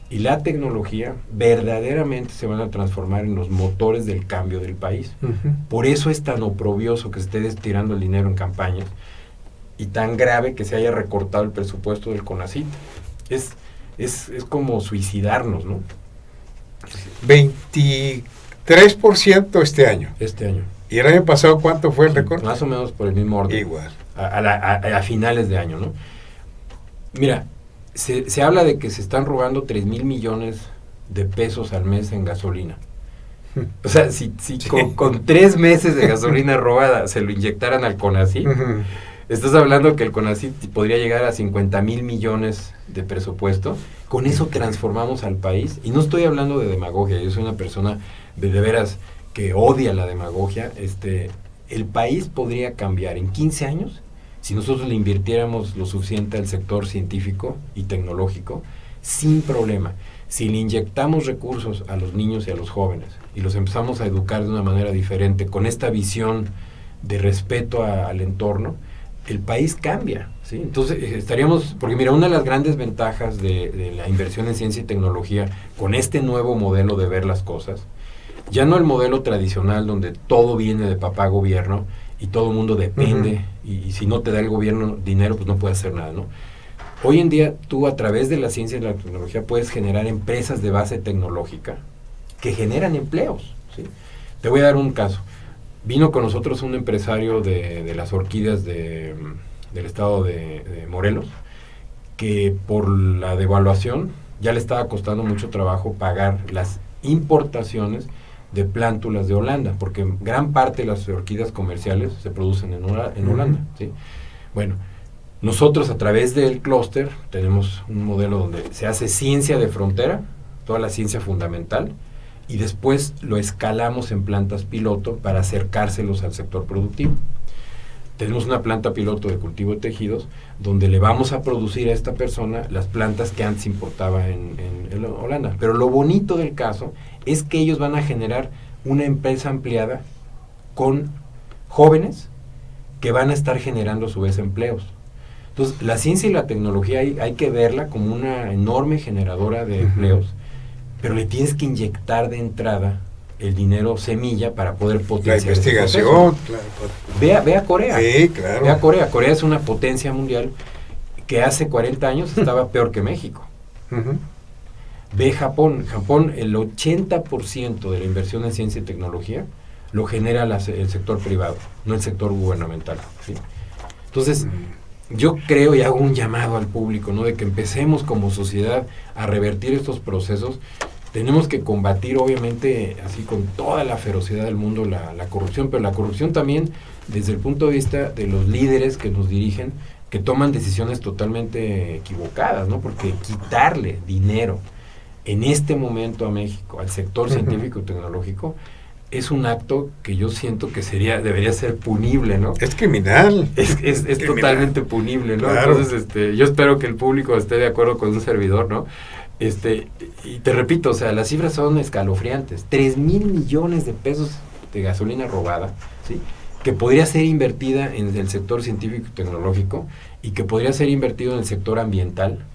y la tecnología verdaderamente se van a transformar en los motores del cambio del país. Por eso es tan oprobioso que se esté destinando el dinero en campañas y tan grave que se haya recortado el presupuesto del CONACYT. Es como suicidarnos, ¿no? 23% este año. Este año. ¿Y el año pasado cuánto fue el recorte? Más o menos por el mismo orden. Igual. A finales de año, ¿no? Mira, se habla de que se están robando 3,000 millones de pesos al mes en gasolina. O sea, si con 3 meses de gasolina robada se lo inyectaran al CONACYT, estás hablando que el CONACYT podría llegar a 50,000 millones de presupuesto. Con eso transformamos al país. Y no estoy hablando de demagogia, yo soy una persona de veras que odia la demagogia. El país podría cambiar en 15 años si nosotros le invirtiéramos lo suficiente al sector científico y tecnológico, sin problema. Si le inyectamos recursos a los niños y a los jóvenes y los empezamos a educar de una manera diferente, con esta visión de respeto al entorno, el país cambia, ¿sí? Entonces estaríamos, porque mira, una de las grandes ventajas de la inversión en ciencia y tecnología con este nuevo modelo de ver las cosas, ya no el modelo tradicional donde todo viene de papá gobierno y todo el mundo depende, y si no te da el gobierno dinero, pues no puedes hacer nada, ¿no? Hoy en día tú, a través de la ciencia y la tecnología, puedes generar empresas de base tecnológica que generan empleos, ¿sí? Te voy a dar un caso. Vino con nosotros un empresario de las orquídeas del estado de Morelos, que por la devaluación ya le estaba costando mucho trabajo pagar las importaciones de plántulas de Holanda, porque gran parte de las orquídeas comerciales se producen en Holanda, ¿sí? Bueno, nosotros a través del clúster tenemos un modelo donde se hace ciencia de frontera, toda la ciencia fundamental, y después lo escalamos en plantas piloto para acercárselos al sector productivo. Tenemos una planta piloto de cultivo de tejidos donde le vamos a producir a esta persona las plantas que antes importaba en Holanda. Pero lo bonito del caso es que ellos van a generar una empresa ampliada con jóvenes que van a estar generando a su vez empleos. Entonces, la ciencia y la tecnología hay que verla como una enorme generadora de empleos, pero le tienes que inyectar de entrada el dinero semilla para poder potenciar la investigación. Claro. Ve a Corea. Sí, claro. Ve a Corea. Corea es una potencia mundial que hace 40 años estaba peor que México. Ve Japón. Japón, el 80% de la inversión en ciencia y tecnología lo genera el sector privado, no el sector gubernamental, ¿sí? Entonces, yo creo y hago un llamado al público, ¿no? De que empecemos como sociedad a revertir estos procesos. Tenemos que combatir, obviamente, así con toda la ferocidad del mundo, la corrupción, pero la corrupción también desde el punto de vista de los líderes que nos dirigen, que toman decisiones totalmente equivocadas, ¿no? Porque quitarle dinero en este momento a México, al sector científico y tecnológico, es un acto que yo siento que debería ser punible, ¿no? Es criminal. Es criminal. Totalmente punible, ¿no? Claro. Entonces, yo espero que el público esté de acuerdo con un servidor, ¿no? Y te repito, o sea, las cifras son escalofriantes. 3,000 millones de pesos de gasolina robada, ¿sí?, que podría ser invertida en el sector científico y tecnológico y que podría ser invertido en el sector ambiental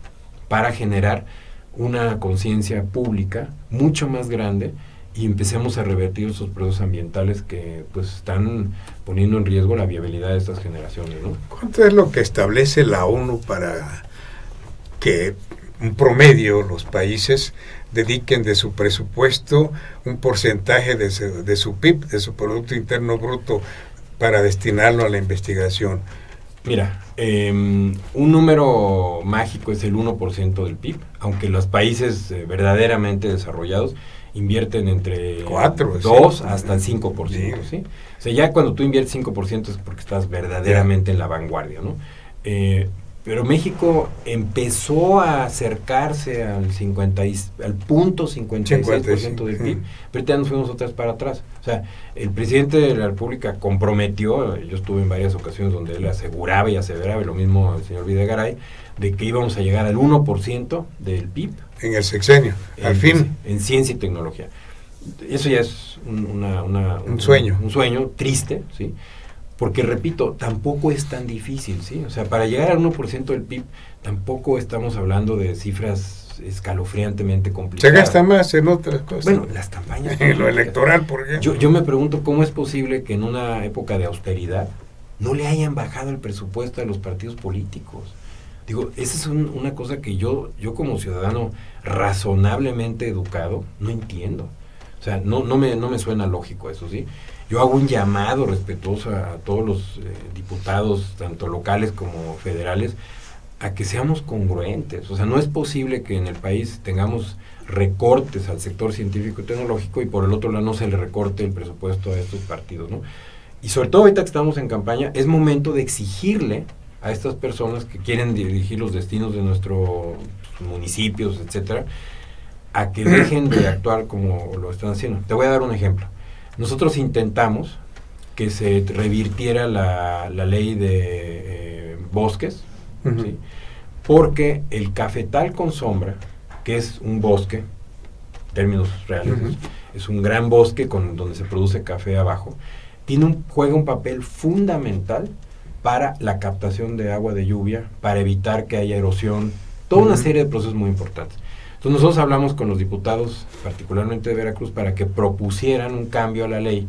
para generar una conciencia pública mucho más grande y empecemos a revertir esos procesos ambientales que pues están poniendo en riesgo la viabilidad de estas generaciones, ¿no? ¿Cuánto es lo que establece la ONU para que un promedio los países dediquen de su presupuesto un porcentaje de su PIB, de su Producto Interno Bruto, para destinarlo a la investigación? Mira, un número mágico es el 1% del PIB, aunque los países verdaderamente desarrollados invierten entre 2 hasta el 5%, ¿sí? O sea, ya cuando tú inviertes 5% es porque estás verdaderamente en la vanguardia, ¿no? Pero México empezó a acercarse al punto 56% del PIB, pero ya nos fuimos otras para atrás. O sea, el presidente de la República comprometió, yo estuve en varias ocasiones donde él aseguraba y aseveraba, y lo mismo el señor Videgaray, de que íbamos a llegar al 1% del PIB. En el sexenio, al fin. En ciencia y tecnología. Eso ya es un sueño. Un sueño triste, ¿sí? Porque, repito, tampoco es tan difícil, ¿sí? O sea, para llegar al 1% del PIB, tampoco estamos hablando de cifras escalofriantemente complicadas. Se gasta más en otras cosas. Bueno, las campañas. En lo electoral, por ejemplo. Yo me pregunto cómo es posible que en una época de austeridad no le hayan bajado el presupuesto a los partidos políticos. Digo, esa es una cosa que yo como ciudadano razonablemente educado no entiendo. O sea, no me suena lógico eso, ¿sí? Yo hago un llamado respetuoso a todos los diputados, tanto locales como federales, a que seamos congruentes. O sea, no es posible que en el país tengamos recortes al sector científico y tecnológico y por el otro lado no se le recorte el presupuesto a estos partidos, ¿no? Y sobre todo ahorita que estamos en campaña, es momento de exigirle a estas personas que quieren dirigir los destinos de nuestros municipios, etcétera, a que dejen de actuar como lo están haciendo. Te voy a dar un ejemplo. Nosotros intentamos que se revirtiera la ley de bosques, ¿sí?, porque el cafetal con sombra, que es un bosque, en términos reales, es un gran bosque donde se produce café abajo, juega un papel fundamental para la captación de agua de lluvia, para evitar que haya erosión, toda una serie de procesos muy importantes. Entonces nosotros hablamos con los diputados, particularmente de Veracruz, para que propusieran un cambio a la ley,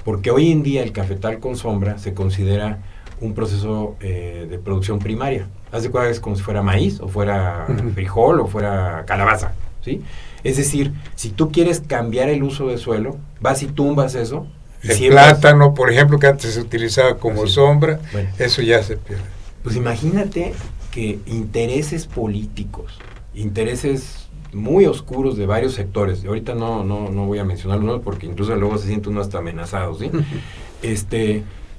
porque hoy en día el cafetal con sombra se considera un proceso de producción primaria. Haz de cuenta que es como si fuera maíz, o fuera frijol, o fuera calabaza, ¿sí? Es decir, si tú quieres cambiar el uso de suelo, vas y tumbas eso. El plátano, por ejemplo, que antes se utilizaba como sombra, bueno, eso ya se pierde. Pues imagínate que intereses políticos, intereses muy oscuros de varios sectores, ahorita no voy a mencionarlos, ¿no?, porque incluso luego se sienten uno hasta amenazados, ¿sí?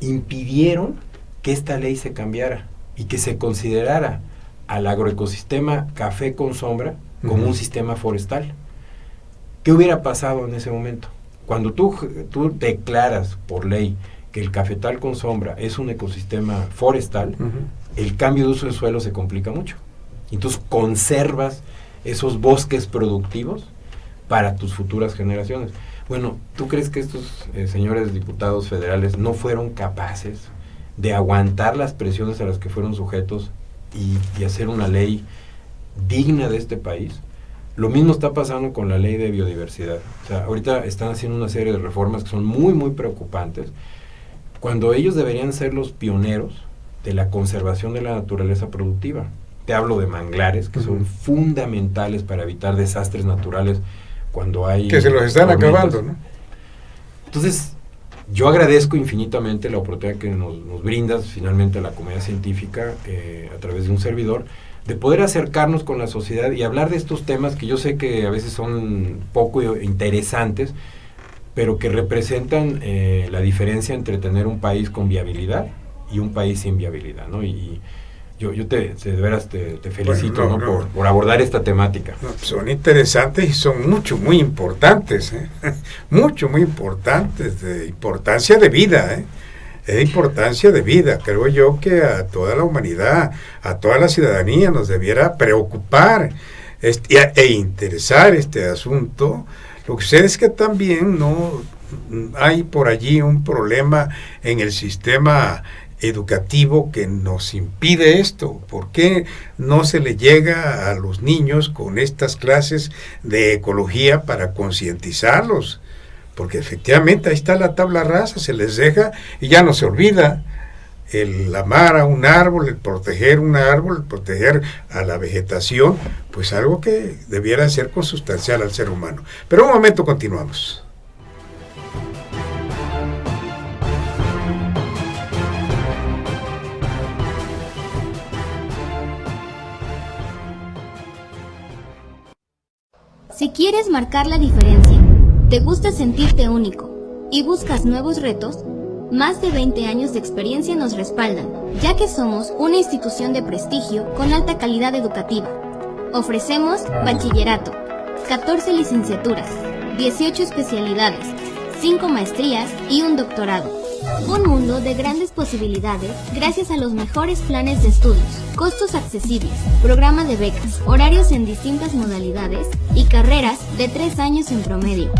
Impidieron que esta ley se cambiara y que se considerara al agroecosistema café con sombra como un sistema forestal. ¿Qué hubiera pasado en ese momento? Cuando tú declaras por ley que el cafetal con sombra es un ecosistema forestal, el cambio de uso de suelo se complica mucho. Entonces conservas esos bosques productivos para tus futuras generaciones. Bueno, ¿tú crees que estos señores diputados federales no fueron capaces de aguantar las presiones a las que fueron sujetos y hacer una ley digna de este país? Lo mismo está pasando con la ley de biodiversidad. O sea, ahorita están haciendo una serie de reformas que son muy, muy preocupantes, cuando ellos deberían ser los pioneros de la conservación de la naturaleza productiva. Te hablo de manglares, que son fundamentales para evitar desastres naturales cuando hay... Que se los están acabando, ¿no? Entonces, yo agradezco infinitamente la oportunidad que nos brindas finalmente a la comunidad científica, a través de un servidor, de poder acercarnos con la sociedad y hablar de estos temas que yo sé que a veces son poco interesantes, pero que representan la diferencia entre tener un país con viabilidad y un país sin viabilidad, ¿no? Y yo de veras te felicito, bueno, ¿no? Por abordar esta temática. No, son interesantes y son muy importantes, muy importantes, de importancia de vida, Es de importancia de vida. Creo yo que a toda la humanidad, a toda la ciudadanía nos debiera preocupar e interesar este asunto. Lo que sucede es que también hay por allí un problema en el sistema educativo que nos impide esto. ¿Por qué no se le llega a los niños con estas clases de ecología para concientizarlos? Porque efectivamente ahí está la tabla rasa, se les deja y ya no se olvida. El amar a un árbol, el proteger un árbol, el proteger a la vegetación, pues algo que debiera ser consustancial al ser humano. Pero un momento, continuamos. Si quieres marcar la diferencia, te gusta sentirte único y buscas nuevos retos, más de 20 años de experiencia nos respaldan, ya que somos una institución de prestigio con alta calidad educativa. Ofrecemos bachillerato, 14 licenciaturas, 18 especialidades, 5 maestrías y un doctorado. Un mundo de grandes posibilidades gracias a los mejores planes de estudios, costos accesibles, programa de becas, horarios en distintas modalidades y carreras de 3 años en promedio.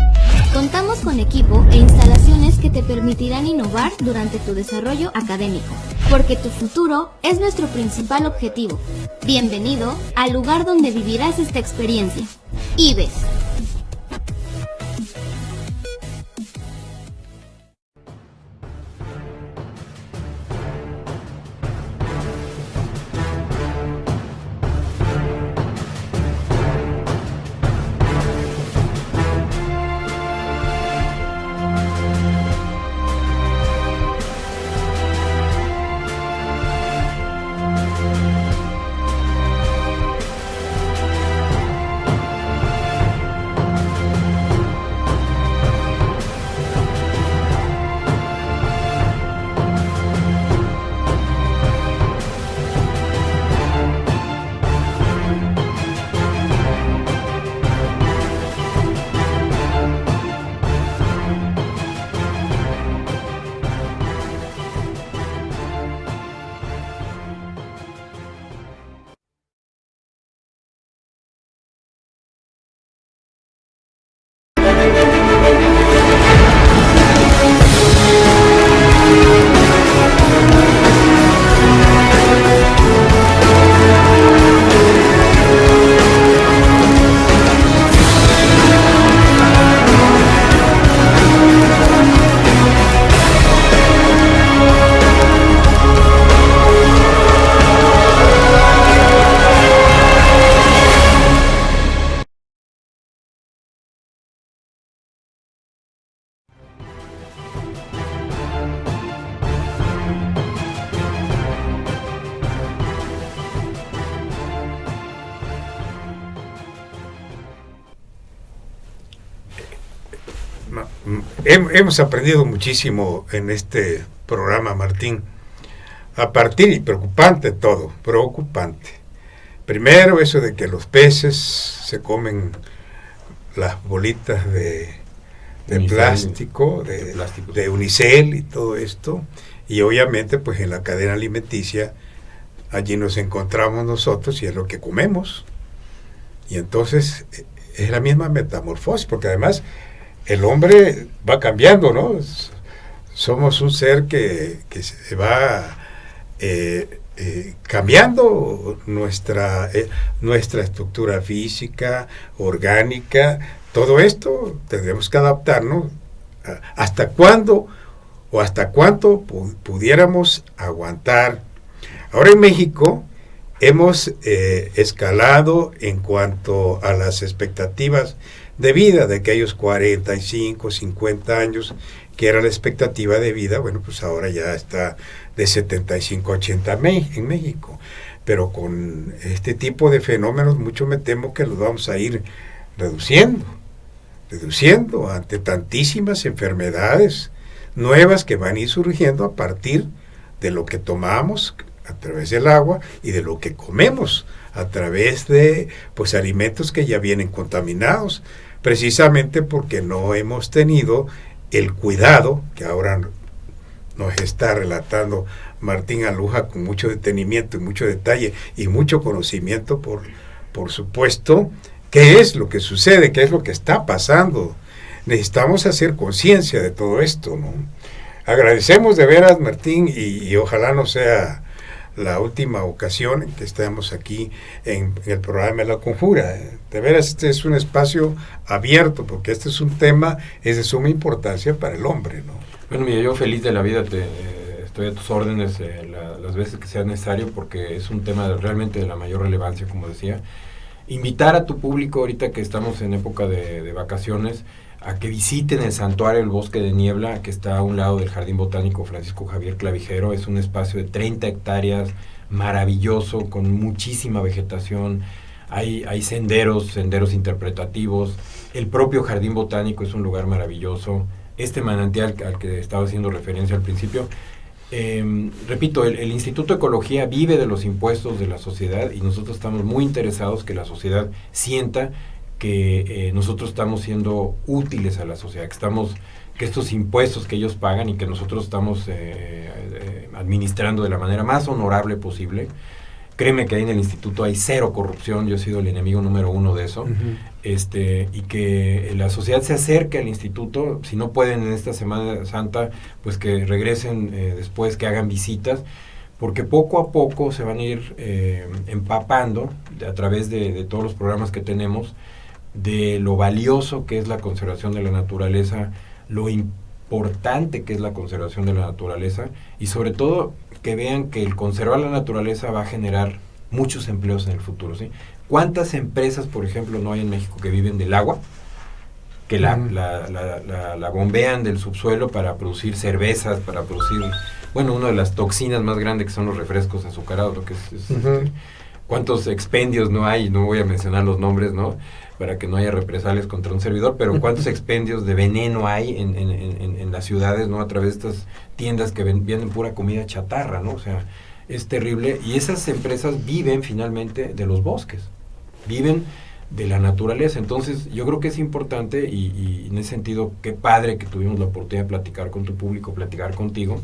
Contamos con equipo e instalaciones que te permitirán innovar durante tu desarrollo académico, porque tu futuro es nuestro principal objetivo. Bienvenido al lugar donde vivirás esta experiencia. IBES. Hemos aprendido muchísimo en este programa, Martín, a partir, y preocupante todo, preocupante. Primero, eso de que los peces se comen las bolitas de plástico, de unicel y todo esto, y obviamente pues en la cadena alimenticia allí nos encontramos nosotros y es lo que comemos, y entonces es la misma metamorfosis, porque además el hombre va cambiando, ¿no? Somos un ser que se va cambiando nuestra estructura física, orgánica, todo esto tendremos que adaptarnos. ¿Hasta cuándo o hasta cuánto pudiéramos aguantar? Ahora en México hemos escalado en cuanto a las expectativas de vida de aquellos 45, 50 años, que era la expectativa de vida. Bueno, pues ahora ya está de 75 a 80 en México. Pero con este tipo de fenómenos, mucho me temo que los vamos a ir reduciendo ante tantísimas enfermedades nuevas que van a ir surgiendo a partir de lo que tomamos a través del agua y de lo que comemos a través de pues alimentos que ya vienen contaminados, precisamente porque no hemos tenido el cuidado que ahora nos está relatando Martín Aluja con mucho detenimiento y mucho detalle y mucho conocimiento, por supuesto, qué es lo que sucede, qué es lo que está pasando necesitamos hacer conciencia de todo esto, ¿no? Agradecemos de veras, Martín, y ojalá no sea la última ocasión en que estemos aquí en el programa de La Conjura. De veras, este es un espacio abierto, porque este es un tema, es de suma importancia para el hombre, ¿no? Bueno, mira, yo feliz de la vida, estoy a tus órdenes las veces que sea necesario, porque es un tema realmente de la mayor relevancia, como decía. Invitar a tu público, ahorita que estamos en época de vacaciones, a que visiten el santuario del Bosque de Niebla, que está a un lado del Jardín Botánico Francisco Javier Clavijero. Es un espacio de 30 hectáreas, maravilloso, con muchísima vegetación. Hay senderos interpretativos. El propio Jardín Botánico es un lugar maravilloso. Este manantial al que estaba haciendo referencia al principio, repito, el Instituto de Ecología vive de los impuestos de la sociedad, y nosotros estamos muy interesados que la sociedad sienta que nosotros estamos siendo útiles a la sociedad, que estos impuestos que ellos pagan y que nosotros estamos administrando de la manera más honorable posible. Créeme que ahí en el instituto hay cero corrupción, yo he sido el enemigo número 1 de eso, y que la sociedad se acerque al instituto. Si no pueden en esta Semana Santa, pues que regresen después, que hagan visitas, porque poco a poco se van a ir empapando a través de todos los programas que tenemos, de lo valioso que es la conservación de la naturaleza, lo importante que es la conservación de la naturaleza, y sobre todo que vean que el conservar la naturaleza va a generar muchos empleos en el futuro, ¿sí? ¿Cuántas empresas, por ejemplo, no hay en México que viven del agua? Que la bombean del subsuelo para producir cervezas, para producir, bueno, una de las toxinas más grandes que son los refrescos azucarados, lo que ¿cuántos expendios no hay? No voy a mencionar los nombres, ¿no?, para que no haya represalias contra un servidor, pero ¿cuántos expendios de veneno hay en las ciudades, ¿no?, a través de estas tiendas que venden pura comida chatarra, ¿no? O sea, es terrible, y esas empresas viven finalmente de los bosques, viven de la naturaleza. Entonces yo creo que es importante, y en ese sentido, qué padre que tuvimos la oportunidad de platicar con tu público, platicar contigo,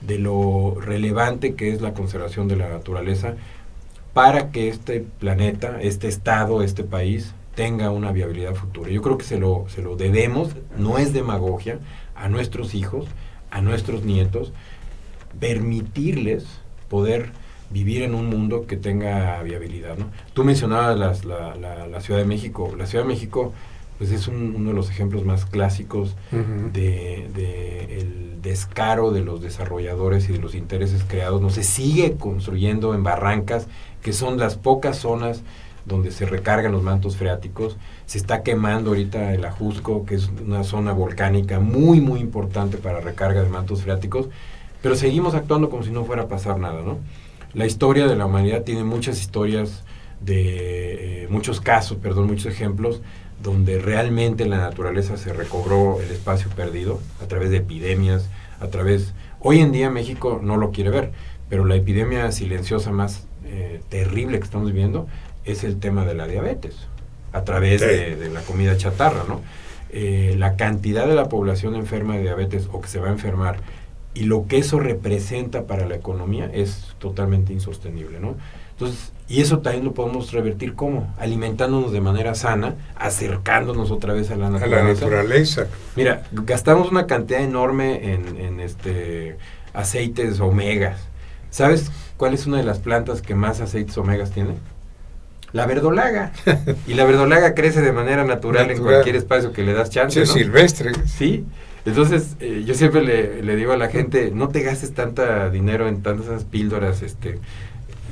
de lo relevante que es la conservación de la naturaleza para que este planeta, este estado, este país tenga una viabilidad futura. Yo creo que se lo debemos, no es demagogia, a nuestros hijos, a nuestros nietos, permitirles poder vivir en un mundo que tenga viabilidad, ¿no? Tú mencionabas la Ciudad de México. La Ciudad de México, pues, es uno de los ejemplos más clásicos de el descaro de los desarrolladores y de los intereses creados. No se sigue construyendo en barrancas, que son las pocas zonas donde se recargan los mantos freáticos. Se está quemando ahorita el Ajusco, que es una zona volcánica muy, muy importante para recarga de mantos freáticos, pero seguimos actuando como si no fuera a pasar nada, ¿no? La historia de la humanidad tiene muchas historias muchos ejemplos donde realmente la naturaleza se recobró el espacio perdido a través de epidemias, hoy en día México no lo quiere ver, pero la epidemia silenciosa más terrible que estamos viviendo es el tema de la diabetes, a través de la comida chatarra, ¿no? La cantidad de la población enferma de diabetes o que se va a enfermar, y lo que eso representa para la economía, es totalmente insostenible, ¿no? Entonces, y eso también lo podemos revertir, ¿cómo? Alimentándonos de manera sana, acercándonos otra vez a la naturaleza. Mira, gastamos una cantidad enorme en aceites omegas. ¿Sabes cuál es una de las plantas que más aceites omegas tiene? La verdolaga. Y la verdolaga crece de manera natural en cualquier espacio que le das chance, sí, ¿no? Silvestre. Sí. Entonces, yo siempre le digo a la gente, no te gastes tanta dinero en tantas píldoras,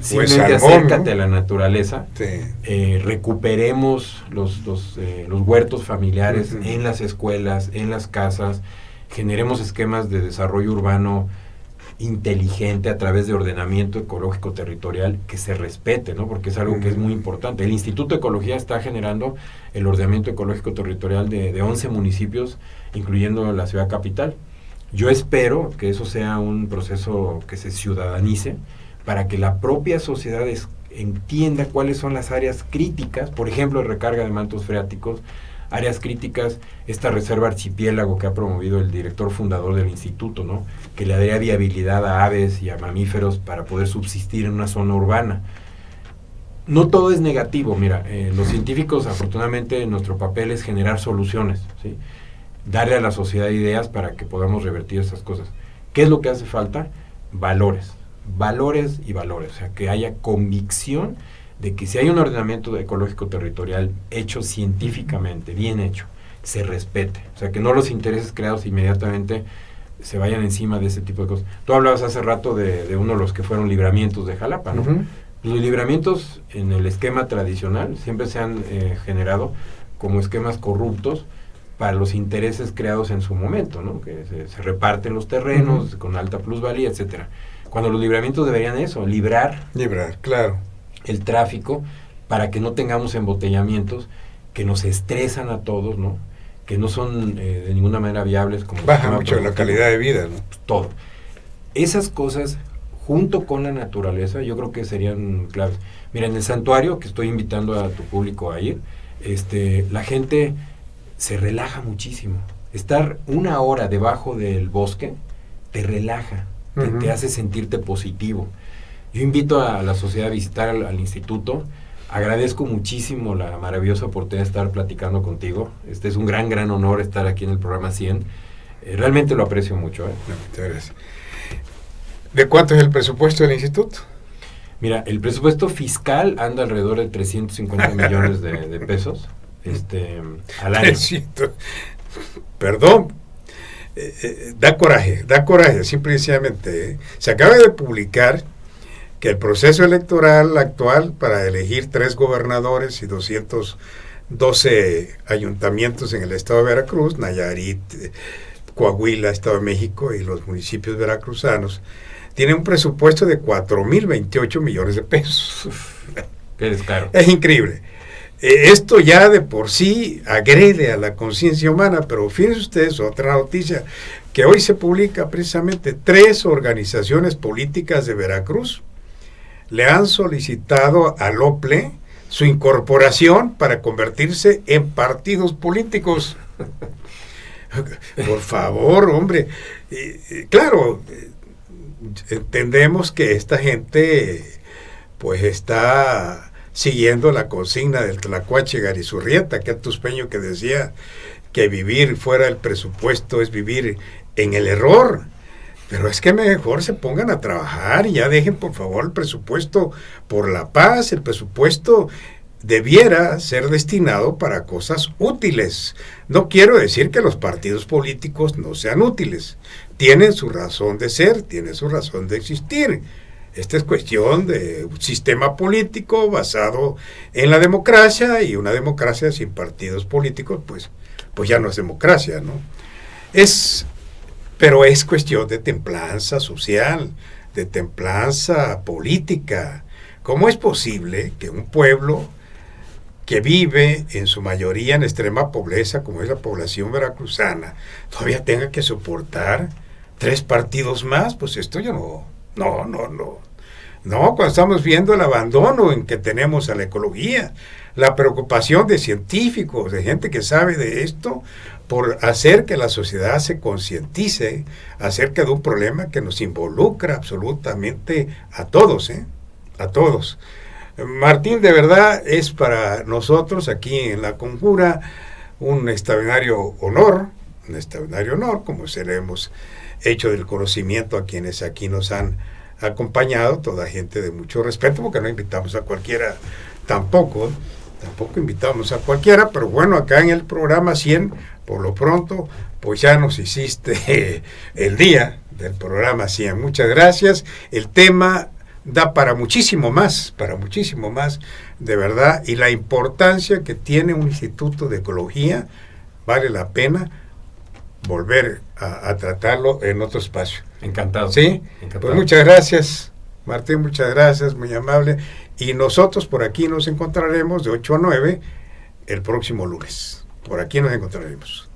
simplemente acércate, ¿no?, a la naturaleza. Sí. Recuperemos los huertos familiares en las escuelas, en las casas, generemos esquemas de desarrollo urbano inteligente a través de ordenamiento ecológico territorial que se respete, ¿no? Porque es algo que es muy importante. El Instituto de Ecología está generando el ordenamiento ecológico territorial de 11 municipios, incluyendo la ciudad capital. Yo espero que eso sea un proceso que se ciudadanice para que la propia sociedad entienda cuáles son las áreas críticas, por ejemplo, recarga de mantos freáticos, áreas críticas, esta reserva archipiélago que ha promovido el director fundador del instituto, ¿no?, que le daría viabilidad a aves y a mamíferos para poder subsistir en una zona urbana. No todo es negativo, mira, los científicos, afortunadamente, nuestro papel es generar soluciones, ¿sí? darle a la sociedad ideas para que podamos revertir estas cosas. ¿Qué es lo que hace falta? Valores y valores, o sea, que haya convicción de que si hay un ordenamiento ecológico territorial hecho científicamente, bien hecho, se respete, o sea, que no los intereses creados inmediatamente se vayan encima de ese tipo de cosas. Tú hablabas hace rato de uno de los que fueron libramientos de Jalapa, ¿no? Los libramientos en el esquema tradicional siempre se han generado como esquemas corruptos para los intereses creados en su momento, ¿no? Que se reparten los terrenos con alta plusvalía, etcétera. Cuando los libramientos deberían eso, librar, claro, el tráfico para que no tengamos embotellamientos que nos estresan a todos, ¿no? Que no son de ninguna manera viables. Como baja mucho la calidad de vida, ¿no? Todo. Esas cosas, junto con la naturaleza, yo creo que serían claves. Mira, en el santuario, que estoy invitando a tu público a ir, la gente se relaja muchísimo. Estar 1 hora debajo del bosque te relaja, te hace sentirte positivo. Yo invito a la sociedad a visitar al instituto. Agradezco muchísimo la maravillosa oportunidad de estar platicando contigo. Es un gran honor estar aquí en el programa 100. Realmente lo aprecio mucho. No, muchas gracias. ¿De cuánto es el presupuesto del instituto? Mira, el presupuesto fiscal anda alrededor de 350 millones de pesos al año. 300. Perdón. Da coraje, simple y sencillamente. Se acaba de publicar que el proceso electoral actual para elegir 3 gobernadores y 212 ayuntamientos en el estado de Veracruz, Nayarit, Coahuila, Estado de México y los municipios veracruzanos, tiene un presupuesto de 4,028 millones de pesos. Qué descaro. Es increíble. Esto ya de por sí agrede a la conciencia humana, pero fíjense ustedes, otra noticia, que hoy se publica precisamente, 3 organizaciones políticas de Veracruz le han solicitado al OPLE su incorporación para convertirse en partidos políticos. Por favor, hombre. Claro, entendemos que esta gente pues está siguiendo la consigna del Tlacuache Garizurrieta, aquel tuspeño que decía que vivir fuera del presupuesto es vivir en el error. Pero es que mejor se pongan a trabajar y ya dejen por favor el presupuesto por la paz. El presupuesto debiera ser destinado para cosas útiles. No quiero decir que los partidos políticos no sean útiles. Tienen su razón de ser, tienen su razón de existir. Esta es cuestión de un sistema político basado en la democracia, y una democracia sin partidos políticos, pues ya no es democracia, ¿no? Pero es cuestión de templanza social, de templanza política. ¿Cómo es posible que un pueblo que vive en su mayoría en extrema pobreza, como es la población veracruzana, todavía tenga que soportar 3 partidos más? Pues esto ya no, cuando estamos viendo el abandono en que tenemos a la ecología, la preocupación de científicos, de gente que sabe de esto, por hacer que la sociedad se concientice acerca de un problema que nos involucra absolutamente a todos, a todos. Martín, de verdad es para nosotros aquí en La Conjura un extraordinario honor, como se le hemos hecho del conocimiento a quienes aquí nos han acompañado, toda gente de mucho respeto, porque no invitamos a cualquiera tampoco invitamos a cualquiera, pero bueno, acá en el programa 100, por lo pronto, pues ya nos hiciste el día del programa 100. Muchas gracias. El tema da para muchísimo más, de verdad, y la importancia que tiene un instituto de ecología, vale la pena volver a tratarlo en otro espacio. Encantado. ¿Sí? Encantado. Pues muchas gracias, Martín, muchas gracias, muy amable. Y nosotros por aquí nos encontraremos de 8 a 9 el próximo lunes. Por aquí nos encontraremos.